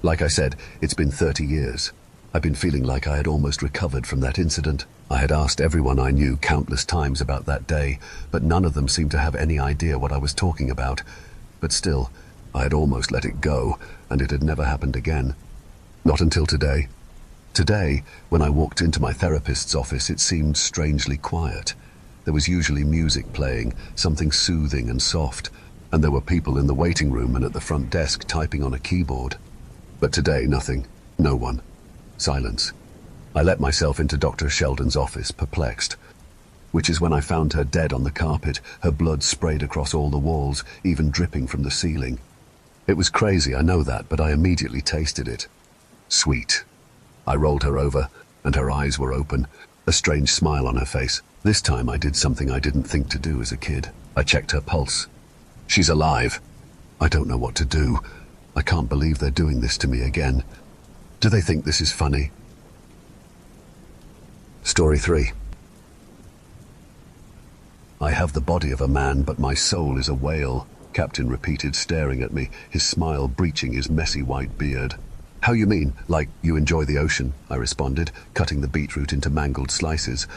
Like I said, it's been 30 years. I've been feeling like I had almost recovered from that incident. I had asked everyone I knew countless times about that day, but none of them seemed to have any idea what I was talking about. But still, I had almost let it go, and it had never happened again. Not until today. Today, when I walked into my therapist's office, it seemed strangely quiet. There was usually music playing, something soothing and soft, and there were people in the waiting room and at the front desk typing on a keyboard. But today, nothing. No one. Silence. I let myself into Dr. Sheldon's office, perplexed. Which is when I found her dead on the carpet, her blood sprayed across all the walls, even dripping from the ceiling. It was crazy, I know that, but I immediately tasted it. Sweet. I rolled her over, and her eyes were open, a strange smile on her face. This time I did something I didn't think to do as a kid. I checked her pulse. She's alive. I don't know what to do. I can't believe they're doing this to me again. Do they think this is funny? Story 3. "I have the body of a man, but my soul is a whale," Captain repeated, staring at me, his smile breaching his messy white beard. "How you mean? Like you enjoy the ocean?" I responded, cutting the beetroot into mangled slices.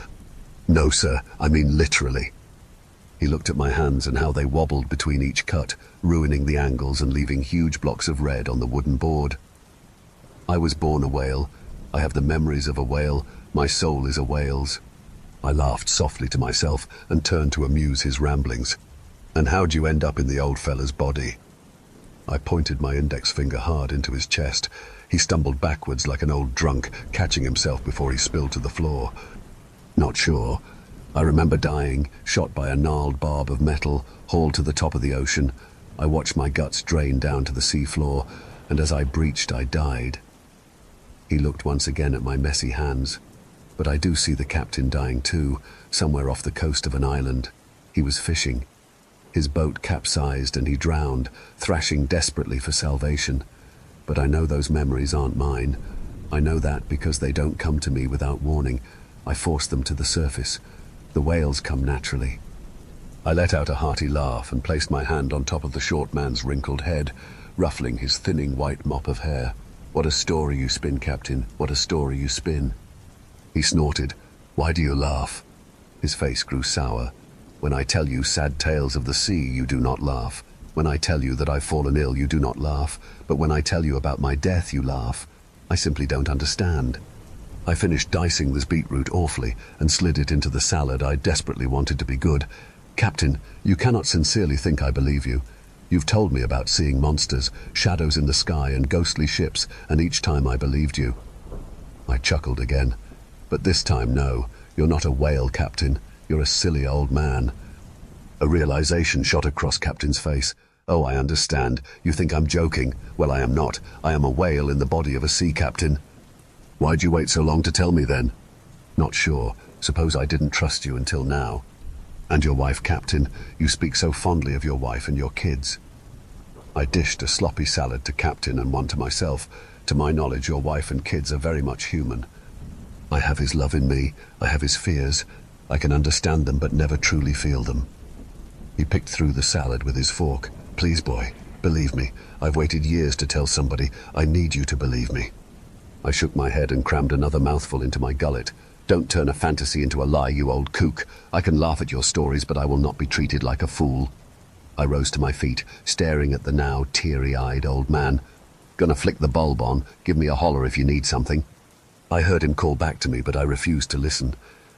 "No, sir, I mean literally." He looked at my hands and how they wobbled between each cut, ruining the angles and leaving huge blocks of red on the wooden board. "I was born a whale. I have the memories of a whale. My soul is a whale's." I laughed softly to myself and turned to amuse his ramblings. "And how'd you end up in the old fella's body?" I pointed my index finger hard into his chest. He stumbled backwards like an old drunk, catching himself before he spilled to the floor. "Not sure. I remember dying, shot by a gnarled barb of metal, hauled to the top of the ocean. I watched my guts drain down to the seafloor, and as I breached, I died." He looked once again at my messy hands. "But I do see the captain dying too, somewhere off the coast of an island. He was fishing. His boat capsized and he drowned, thrashing desperately for salvation. But I know those memories aren't mine. I know that because they don't come to me without warning. I force them to the surface. The whales come naturally." I let out a hearty laugh and placed my hand on top of the short man's wrinkled head, ruffling his thinning white mop of hair. "What a story you spin, Captain. What a story you spin." He snorted. "Why do you laugh?" His face grew sour. "When I tell you sad tales of the sea, you do not laugh." When I tell you that I've fallen ill, you do not laugh, but when I tell you about my death, you laugh. I simply don't understand. I finished dicing this beetroot awfully and slid it into the salad I desperately wanted to be good. Captain, you cannot sincerely think I believe you. You've told me about seeing monsters, shadows in the sky and ghostly ships, and each time I believed you. I chuckled again. But this time, no, you're not a whale, Captain. You're a silly old man. A realization shot across Captain's face. Oh, I understand. You think I'm joking. Well, I am not. I am a whale in the body of a sea captain. Why'd you wait so long to tell me then? Not sure. Suppose I didn't trust you until now. And your wife, Captain. You speak so fondly of your wife and your kids. I dished a sloppy salad to Captain and one to myself. To my knowledge, your wife and kids are very much human. I have his love in me. I have his fears. I can understand them but never truly feel them. He picked through the salad with his fork. Please, boy, believe me. I've waited years to tell somebody. I need you to believe me. I shook my head and crammed another mouthful into my gullet. Don't turn a fantasy into a lie, you old kook. I can laugh at your stories, but I will not be treated like a fool. I rose to my feet, staring at the now teary-eyed old man. Gonna flick the bulb on. Give me a holler if you need something. I heard him call back to me, but I refused to listen.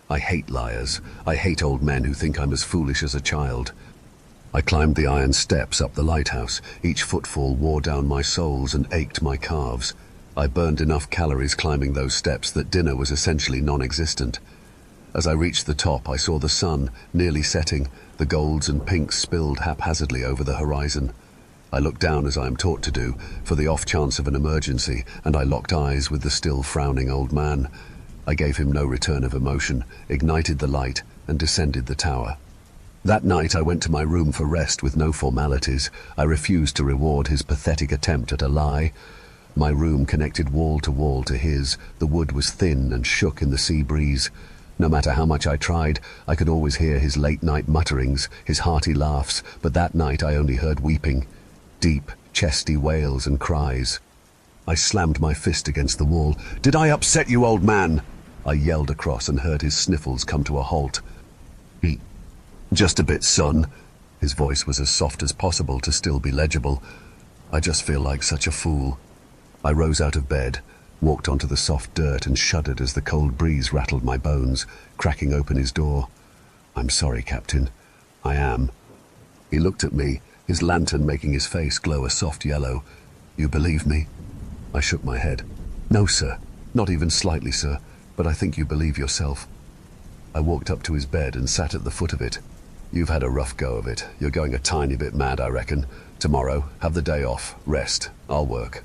I hate liars. I hate old men who think I'm as foolish as a child. I climbed the iron steps up the lighthouse. Each footfall wore down my soles and ached my calves. I burned enough calories climbing those steps that dinner was essentially non-existent. As I reached the top, I saw the sun, nearly setting, the golds and pinks spilled haphazardly over the horizon. I looked down as I am taught to do, for the off chance of an emergency, and I locked eyes with the still frowning old man. I gave him no return of emotion, ignited the light, and descended the tower. That night I went to my room for rest with no formalities. I refused to reward his pathetic attempt at a lie. My room connected wall to his. The wood was thin and shook in the sea breeze. No matter how much I tried, I could always hear his late-night mutterings, his hearty laughs, but that night I only heard weeping, deep, chesty wails and cries. I slammed my fist against the wall. Did I upset you, old man? I yelled across and heard his sniffles come to a halt. Just a bit, son. His voice was as soft as possible to still be legible. I just feel like such a fool. I rose out of bed, walked onto the soft dirt and shuddered as the cold breeze rattled my bones, cracking open his door. I'm sorry, Captain. I am. He looked at me, his lantern making his face glow a soft yellow. You believe me? I shook my head. No, sir. Not even slightly, sir. But I think you believe yourself. I walked up to his bed and sat at the foot of it. You've had a rough go of it. You're going a tiny bit mad, I reckon. Tomorrow, have the day off. Rest. I'll work.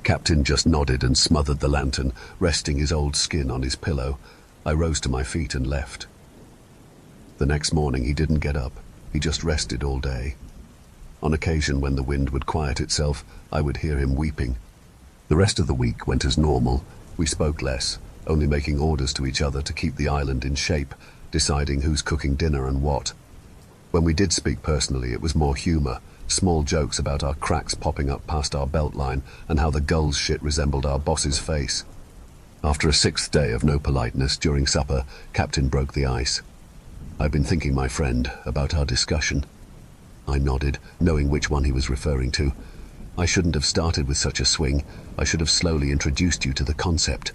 Captain just nodded and smothered the lantern, resting his old skin on his pillow. I rose to my feet and left. The next morning he didn't get up. He just rested all day. On occasion, when the wind would quiet itself, I would hear him weeping. The rest of the week went as normal. We spoke less, only making orders to each other to keep the island in shape, deciding who's cooking dinner and what. When we did speak personally, it was more humor, small jokes about our cracks popping up past our belt line and how the gull's shit resembled our boss's face. After a 6th day of no politeness during supper, Captain broke the ice. I've been thinking, my friend, about our discussion. I nodded, knowing which one he was referring to. I shouldn't have started with such a swing. I should have slowly introduced you to the concept.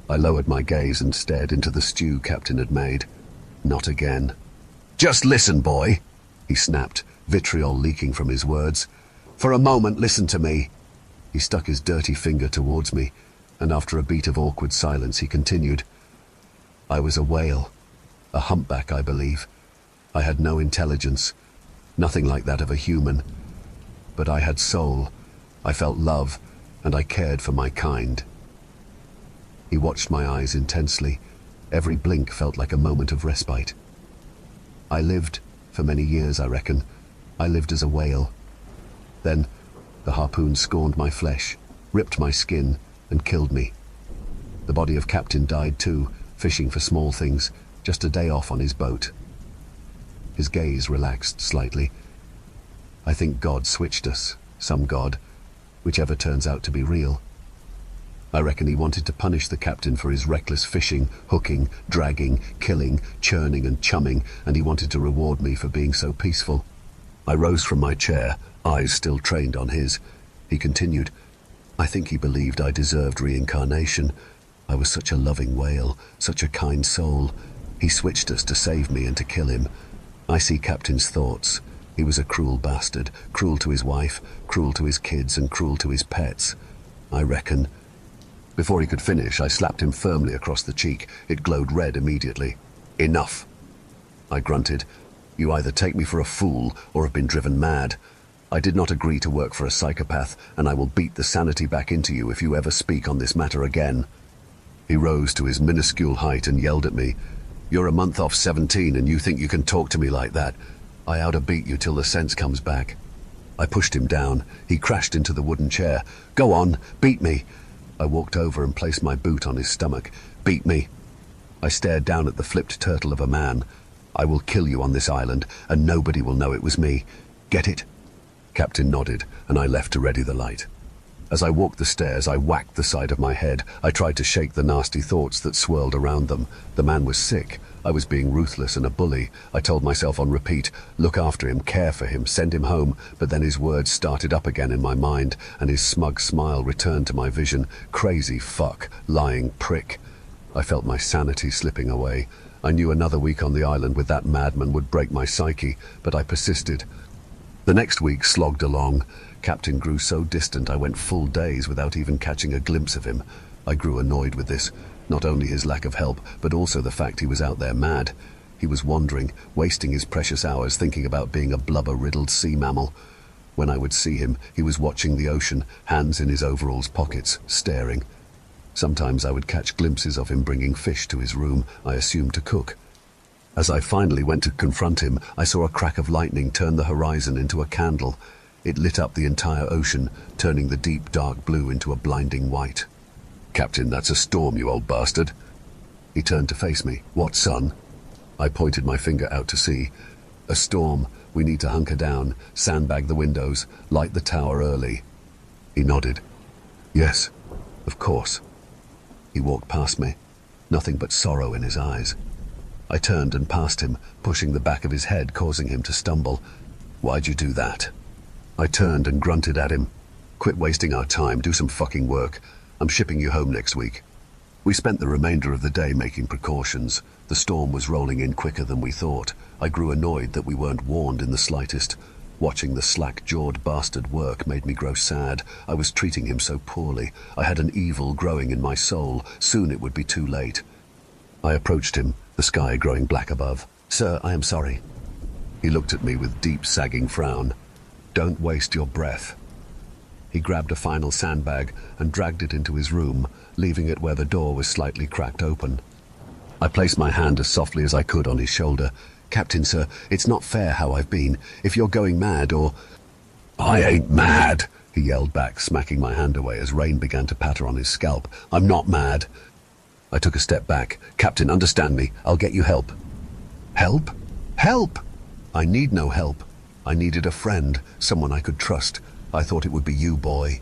I lowered my gaze and stared into the stew Captain had made. Not again. Just listen, boy, he snapped, vitriol leaking from his words. For a moment, listen to me. He stuck his dirty finger towards me, and after a beat of awkward silence, he continued. I was a whale, a humpback, I believe. I had no intelligence, nothing like that of a human. But I had soul, I felt love, and I cared for my kind. He watched my eyes intensely. Every blink felt like a moment of respite. I lived, for many years, I reckon. I lived as a whale. Then, the harpoon scorned my flesh, ripped my skin, and killed me. The body of Captain died too, fishing for small things, just a day off on his boat. His gaze relaxed slightly. I think God switched us, some God, whichever turns out to be real. I reckon he wanted to punish the captain for his reckless fishing, hooking, dragging, killing, churning and chumming, and he wanted to reward me for being so peaceful. I rose from my chair, eyes still trained on his. He continued, "I think he believed I deserved reincarnation. I was such a loving whale, such a kind soul. He switched us to save me and to kill him. I see Captain's thoughts. He was a cruel bastard, cruel to his wife, cruel to his kids, and cruel to his pets. I reckon." Before he could finish, I slapped him firmly across the cheek. It glowed red immediately. "Enough," I grunted. "You either take me for a fool or have been driven mad. I did not agree to work for a psychopath, and I will beat the sanity back into you if you ever speak on this matter again." He rose to his minuscule height and yelled at me, "You're a month off 17 and you think you can talk to me like that? I ought to beat you till the sense comes back." I pushed him down. He crashed into the wooden chair. "Go on, beat me." I walked over and placed my boot on his stomach. "Beat me." I stared down at the flipped turtle of a man. "I will kill you on this island, and nobody will know it was me. Get it?" Captain nodded, and I left to ready the light. As I walked the stairs, I whacked the side of my head. I tried to shake the nasty thoughts that swirled around them. The man was sick. I was being ruthless and a bully. I told myself on repeat, look after him, care for him, send him home. But then his words started up again in my mind, and his smug smile returned to my vision. Crazy fuck, lying prick. I felt my sanity slipping away. I knew another week on the island with that madman would break my psyche, but I persisted. The next week slogged along. Captain grew so distant I went full days without even catching a glimpse of him. I grew annoyed with this, not only his lack of help, but also the fact he was out there mad. He was wandering, wasting his precious hours thinking about being a blubber-riddled sea mammal. When I would see him, he was watching the ocean, hands in his overalls pockets, staring. Sometimes I would catch glimpses of him bringing fish to his room, I assumed to cook. As I finally went to confront him, I saw a crack of lightning turn the horizon into a candle. It lit up the entire ocean, turning the deep dark blue into a blinding white. "Captain, that's a storm, you old bastard." He turned to face me. "What, son?" I pointed my finger out to sea. "A storm. We need to hunker down, sandbag the windows, light the tower early." He nodded. "Yes, of course." He walked past me, nothing but sorrow in his eyes. I turned and passed him, pushing the back of his head, causing him to stumble. "Why'd you do that?" I turned and grunted at him. "Quit wasting our time, do some fucking work. I'm shipping you home next week." We spent the remainder of the day making precautions. The storm was rolling in quicker than we thought. I grew annoyed that we weren't warned in the slightest. Watching the slack-jawed bastard work made me grow sad. I was treating him so poorly. I had an evil growing in my soul. Soon it would be too late. I approached him, the sky growing black above. "Sir, I am sorry." He looked at me with deep, sagging frown. "Don't waste your breath." He grabbed a final sandbag and dragged it into his room, leaving it where the door was slightly cracked open. I placed my hand as softly as I could on his shoulder. "Captain, sir, it's not fair how I've been. If you're going mad or—" "I ain't mad," he yelled back, smacking my hand away as rain began to patter on his scalp. "I'm not mad." I took a step back. "Captain, understand me. I'll get you help." "Help? Help!" "I need no help. I needed a friend, someone I could trust. I thought it would be you, boy."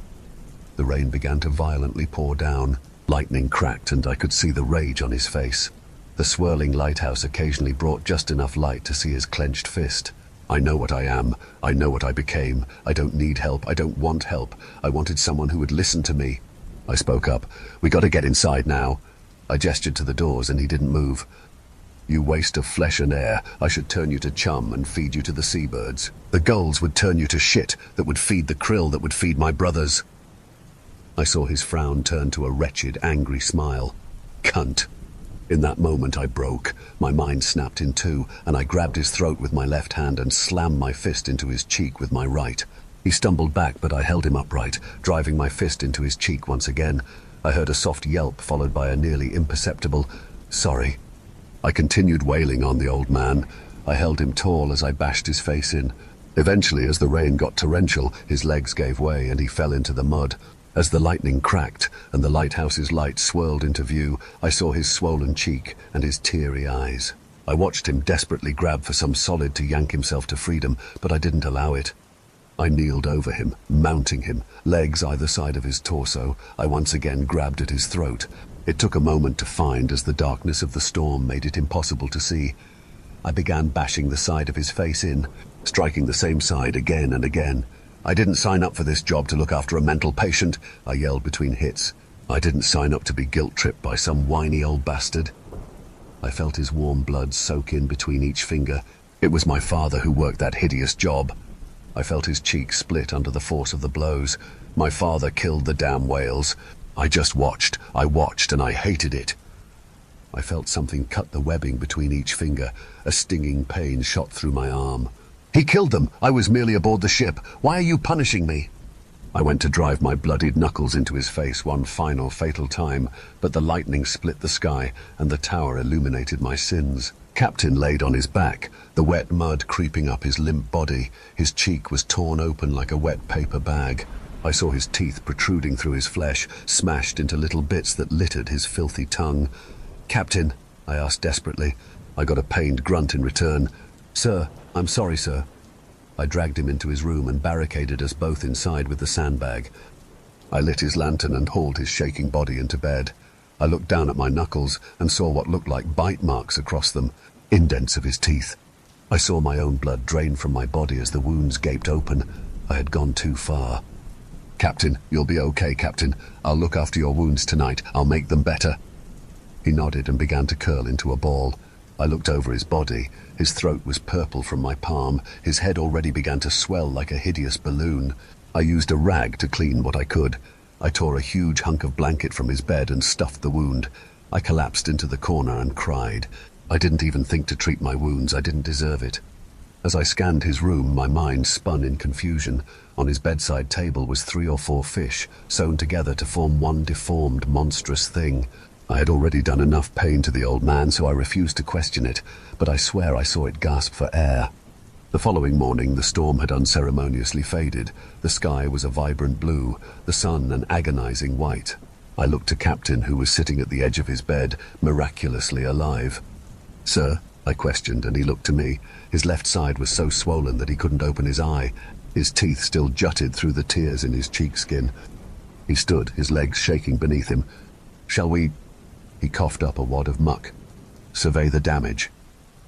The rain began to violently pour down. Lightning cracked and I could see the rage on his face. The swirling lighthouse occasionally brought just enough light to see his clenched fist. "I know what I am. I know what I became. I don't need help. I don't want help. I wanted someone who would listen to me." I spoke up. "We got to get inside now." I gestured to the doors and he didn't move. "You waste of flesh and air. I should turn you to chum and feed you to the seabirds. The gulls would turn you to shit that would feed the krill that would feed my brothers." I saw his frown turn to a wretched, angry smile. "Cunt." In that moment I broke. My mind snapped in two, and I grabbed his throat with my left hand and slammed my fist into his cheek with my right. He stumbled back, but I held him upright, driving my fist into his cheek once again. I heard a soft yelp, followed by a nearly imperceptible, "Sorry." I continued wailing on the old man. I held him tall as I bashed his face in. Eventually, as the rain got torrential, his legs gave way and he fell into the mud. As the lightning cracked and the lighthouse's light swirled into view, I saw his swollen cheek and his teary eyes. I watched him desperately grab for some solid to yank himself to freedom, but I didn't allow it. I kneeled over him, mounting him, legs either side of his torso. I once again grabbed at his throat. It took a moment to find as the darkness of the storm made it impossible to see. I began bashing the side of his face in, striking the same side again and again. I didn't sign up for this job to look after a mental patient, I yelled between hits. I didn't sign up to be guilt-tripped by some whiny old bastard. I felt his warm blood soak in between each finger. It was my father who worked that hideous job. I felt his cheek split under the force of the blows. My father killed the damn whales. I just watched. I watched, and I hated it. I felt something cut the webbing between each finger. A stinging pain shot through my arm. He killed them. I was merely aboard the ship. Why are you punishing me? I went to drive my bloodied knuckles into his face one final fatal time, but the lightning split the sky, and the tower illuminated my sins. Captain laid on his back, the wet mud creeping up his limp body. His cheek was torn open like a wet paper bag. I saw his teeth protruding through his flesh, smashed into little bits that littered his filthy tongue. "Captain," I asked desperately. I got a pained grunt in return. "Sir, I'm sorry, sir." I dragged him into his room and barricaded us both inside with the sandbag. I lit his lantern and hauled his shaking body into bed. I looked down at my knuckles and saw what looked like bite marks across them, indents of his teeth. I saw my own blood drain from my body as the wounds gaped open. I had gone too far. "Captain, you'll be okay, Captain. I'll look after your wounds tonight. I'll make them better." He nodded and began to curl into a ball. I looked over his body. His throat was purple from my palm. His head already began to swell like a hideous balloon. I used a rag to clean what I could. I tore a huge hunk of blanket from his bed and stuffed the wound. I collapsed into the corner and cried. I didn't even think to treat my wounds. I didn't deserve it. As I scanned his room, my mind spun in confusion. On his bedside table was 3 or 4 fish, sewn together to form one deformed, monstrous thing. I had already done enough pain to the old man, so I refused to question it, but I swear I saw it gasp for air. The following morning, the storm had unceremoniously faded. The sky was a vibrant blue, the sun an agonizing white. I looked to Captain, who was sitting at the edge of his bed, miraculously alive. "Sir?" I questioned, and he looked to me. His left side was so swollen that he couldn't open his eye. His teeth still jutted through the tears in his cheek-skin. He stood, his legs shaking beneath him. "Shall we—" He coughed up a wad of muck. "Survey the damage."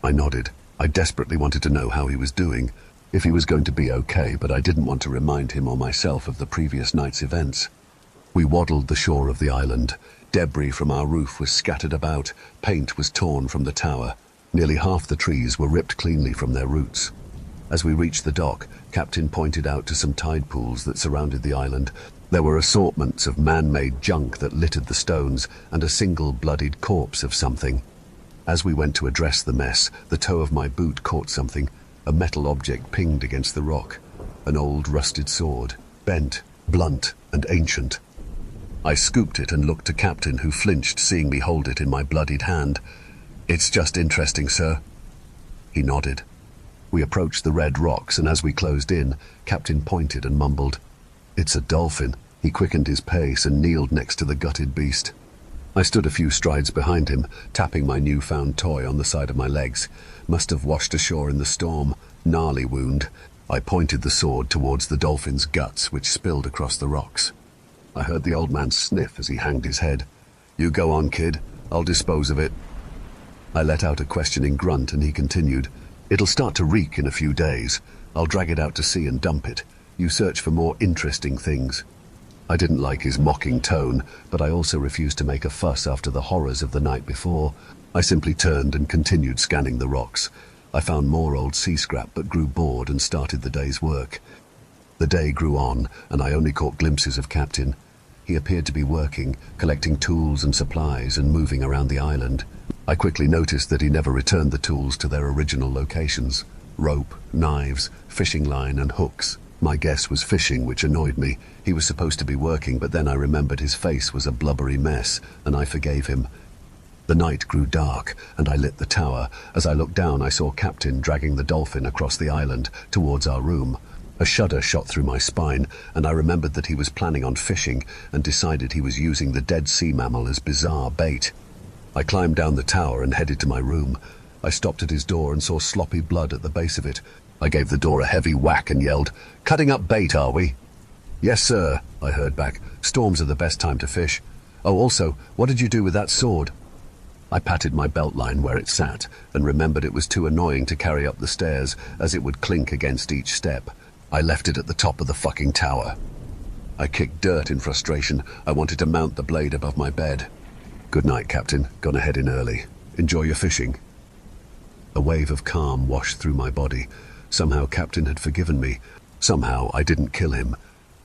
I nodded. I desperately wanted to know how he was doing, if he was going to be okay, but I didn't want to remind him or myself of the previous night's events. We waddled the shore of the island. Debris from our roof was scattered about. Paint was torn from the tower. Nearly half the trees were ripped cleanly from their roots. As we reached the dock, Captain pointed out to some tide pools that surrounded the island. There were assortments of man-made junk that littered the stones, and a single bloodied corpse of something. As we went to address the mess, the toe of my boot caught something. A metal object pinged against the rock. An old rusted sword, bent, blunt, and ancient. I scooped it and looked to Captain, who flinched seeing me hold it in my bloodied hand. "It's just interesting, sir." He nodded. We approached the red rocks, and as we closed in, Captain pointed and mumbled, "It's a dolphin." He quickened his pace and kneeled next to the gutted beast. I stood a few strides behind him, tapping my newfound toy on the side of my legs. Must have washed ashore in the storm. Gnarly wound. I pointed the sword towards the dolphin's guts, which spilled across the rocks. I heard the old man sniff as he hanged his head. "You go on, kid. I'll dispose of it." I let out a questioning grunt, and he continued, "It'll start to reek in a few days. I'll drag it out to sea and dump it. You search for more interesting things." I didn't like his mocking tone, but I also refused to make a fuss after the horrors of the night before. I simply turned and continued scanning the rocks. I found more old sea scrap, but grew bored and started the day's work. The day grew on, and I only caught glimpses of Captain. He appeared to be working, collecting tools and supplies and moving around the island. I quickly noticed that he never returned the tools to their original locations. Rope, knives, fishing line, and hooks. My guess was fishing, which annoyed me. He was supposed to be working, but then I remembered his face was a blubbery mess, and I forgave him. The night grew dark, and I lit the tower. As I looked down, I saw Captain dragging the dolphin across the island, towards our room. A shudder shot through my spine, and I remembered that he was planning on fishing, and decided he was using the dead sea mammal as bizarre bait. I climbed down the tower and headed to my room. I stopped at his door and saw sloppy blood at the base of it. I gave the door a heavy whack and yelled, "Cutting up bait, are we?" "Yes, sir," I heard back. "Storms are the best time to fish. Oh, also, what did you do with that sword?" I patted my belt line where it sat and remembered it was too annoying to carry up the stairs, as it would clink against each step. I left it at the top of the fucking tower. I kicked dirt in frustration. I wanted to mount the blade above my bed. Good night, Captain. Gonna head in early. Enjoy your fishing. A wave of calm washed through my body. Somehow Captain had forgiven me. Somehow I didn't kill him.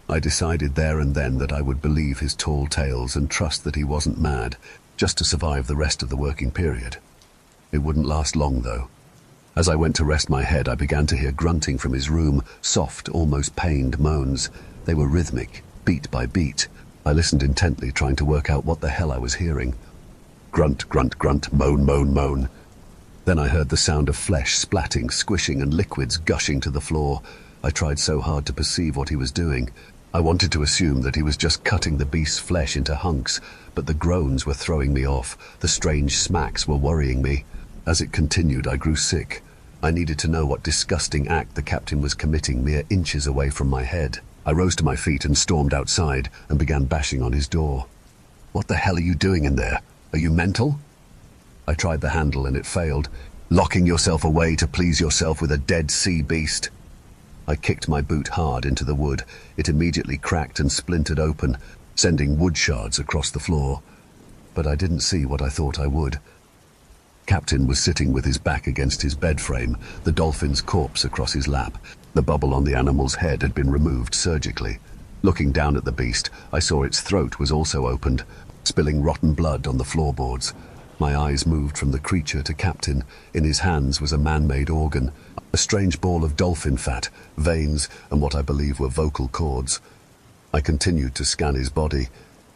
I decided there and then that I would believe his tall tales and trust that he wasn't mad, just to survive the rest of the working period. It wouldn't last long, though. As I went to rest my head, I began to hear grunting from his room, soft, almost pained moans. They were rhythmic, beat by beat. I listened intently, trying to work out what the hell I was hearing. Grunt, grunt, grunt, moan, moan, moan. Then I heard the sound of flesh splatting, squishing, and liquids gushing to the floor. I tried so hard to perceive what he was doing. I wanted to assume that he was just cutting the beast's flesh into hunks, but the groans were throwing me off. The strange smacks were worrying me. As it continued, I grew sick. I needed to know what disgusting act the captain was committing mere inches away from my head. I rose to my feet and stormed outside and began bashing on his door. What the hell are you doing in there? Are you mental? I tried the handle and it failed. Locking yourself away to please yourself with a dead sea beast. I kicked my boot hard into the wood. It immediately cracked and splintered open, sending wood shards across the floor. But I didn't see what I thought I would. Captain was sitting with his back against his bed frame, the dolphin's corpse across his lap. The bubble on the animal's head had been removed surgically. Looking down at the beast, I saw its throat was also opened, spilling rotten blood on the floorboards. My eyes moved from the creature to Captain. In his hands was a man-made organ, a strange ball of dolphin fat, veins, and what I believe were vocal cords. I continued to scan his body.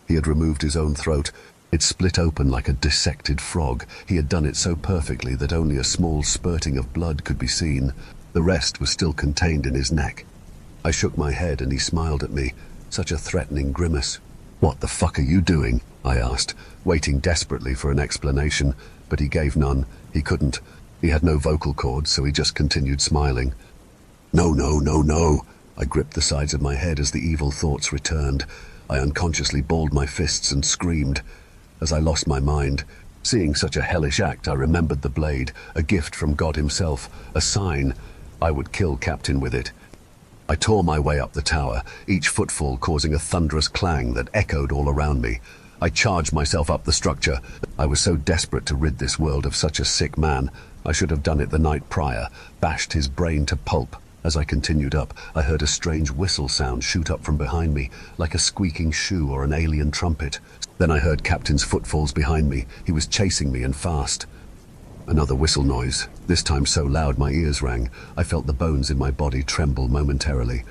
He had removed his own throat. It split open like a dissected frog. He had done it so perfectly that only a small spurting of blood could be seen. The rest was still contained in his neck. I shook my head and he smiled at me, such a threatening grimace. "What the fuck are you doing?" I asked, waiting desperately for an explanation, but he gave none. He couldn't. He had no vocal cords, so he just continued smiling. "No, no, no, no." I gripped the sides of my head as the evil thoughts returned. I unconsciously balled my fists and screamed. As I lost my mind, seeing such a hellish act, I remembered the blade, a gift from God himself, a sign. I would kill Captain with it. I tore my way up the tower, each footfall causing a thunderous clang that echoed all around me. I charged myself up the structure. I was so desperate to rid this world of such a sick man. I should have done it the night prior, bashed his brain to pulp. As I continued up, I heard a strange whistle sound shoot up from behind me, like a squeaking shoe or an alien trumpet. Then I heard Captain's footfalls behind me. He was chasing me and fast. Another whistle noise, this time so loud my ears rang. I felt the bones in my body tremble momentarily.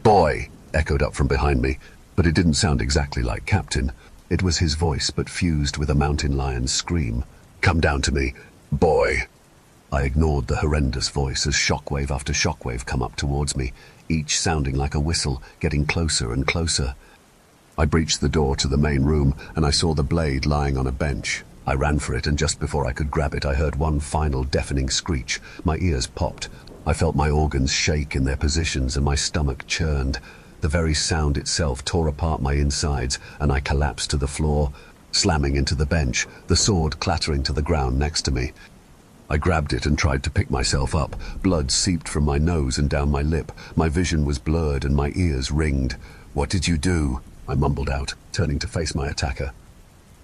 "Boy!" echoed up from behind me, but it didn't sound exactly like Captain. It was his voice, but fused with a mountain lion's scream. "Come down to me, boy!" I ignored the horrendous voice as shockwave after shockwave come up towards me, each sounding like a whistle, getting closer and closer. I breached the door to the main room, and I saw the blade lying on a bench. I ran for it, and just before I could grab it, I heard one final deafening screech. My ears popped. I felt my organs shake in their positions, and my stomach churned. The very sound itself tore apart my insides, and I collapsed to the floor, slamming into the bench, the sword clattering to the ground next to me. I grabbed it and tried to pick myself up. Blood seeped from my nose and down my lip. My vision was blurred and my ears ringed. "What did you do?" I mumbled out, turning to face my attacker.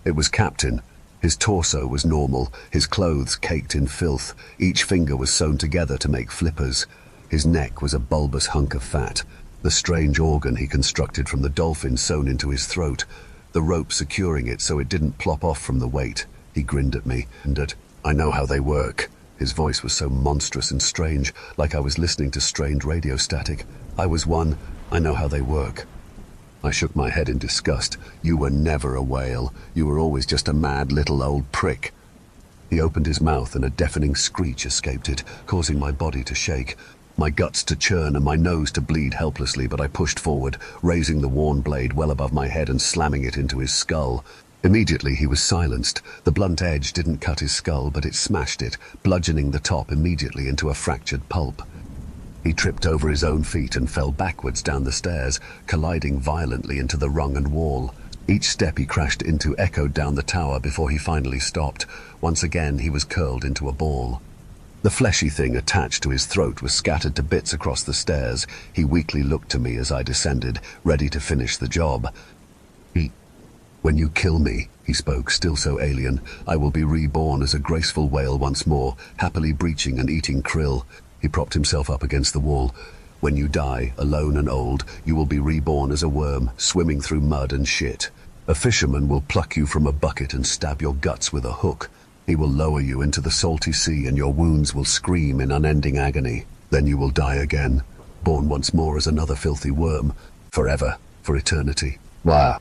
It was Captain. His torso was normal, his clothes caked in filth. Each finger was sewn together to make flippers. His neck was a bulbous hunk of fat, the strange organ he constructed from the dolphin sewn into his throat, the rope securing it so it didn't plop off from the weight. He grinned at me, and "I know how they work." His voice was so monstrous and strange, like I was listening to strained radio static. I was one. "I know how they work." I shook my head in disgust. "You were never a whale. You were always just a mad little old prick." He opened his mouth and a deafening screech escaped it, causing my body to shake, my guts to churn and my nose to bleed helplessly, but I pushed forward, raising the worn blade well above my head and slamming it into his skull. Immediately he was silenced. The blunt edge didn't cut his skull, but it smashed it, bludgeoning the top immediately into a fractured pulp. He tripped over his own feet and fell backwards down the stairs, colliding violently into the rung and wall. Each step he crashed into echoed down the tower before he finally stopped. Once again he was curled into a ball. The fleshy thing attached to his throat was scattered to bits across the stairs. He weakly looked to me as I descended, ready to finish the job. When you kill me, he spoke, still so alien, I will be reborn as a graceful whale once more, happily breaching and eating krill. He propped himself up against the wall. When you die, alone and old, you will be reborn as a worm, swimming through mud and shit. A fisherman will pluck you from a bucket and stab your guts with a hook. He will lower you into the salty sea and your wounds will scream in unending agony. Then you will die again, born once more as another filthy worm, forever, for eternity. Wow.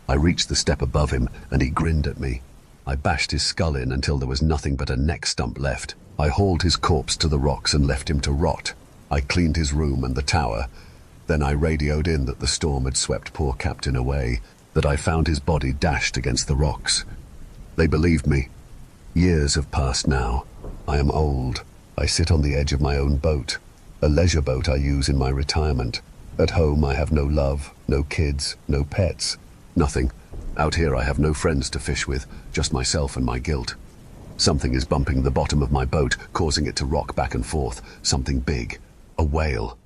I reached the step above him and he grinned at me. I bashed his skull in until there was nothing but a neck stump left. I hauled his corpse to the rocks and left him to rot. I cleaned his room and the tower. Then I radioed in that the storm had swept poor Captain away, that I found his body dashed against the rocks. They believed me. Years have passed now. I am old. I sit on the edge of my own boat, a leisure boat I use in my retirement. At home I have no love, no kids, no pets, nothing. Out here I have no friends to fish with, just myself and my guilt. Something is bumping the bottom of my boat, causing it to rock back and forth. Something big. A whale.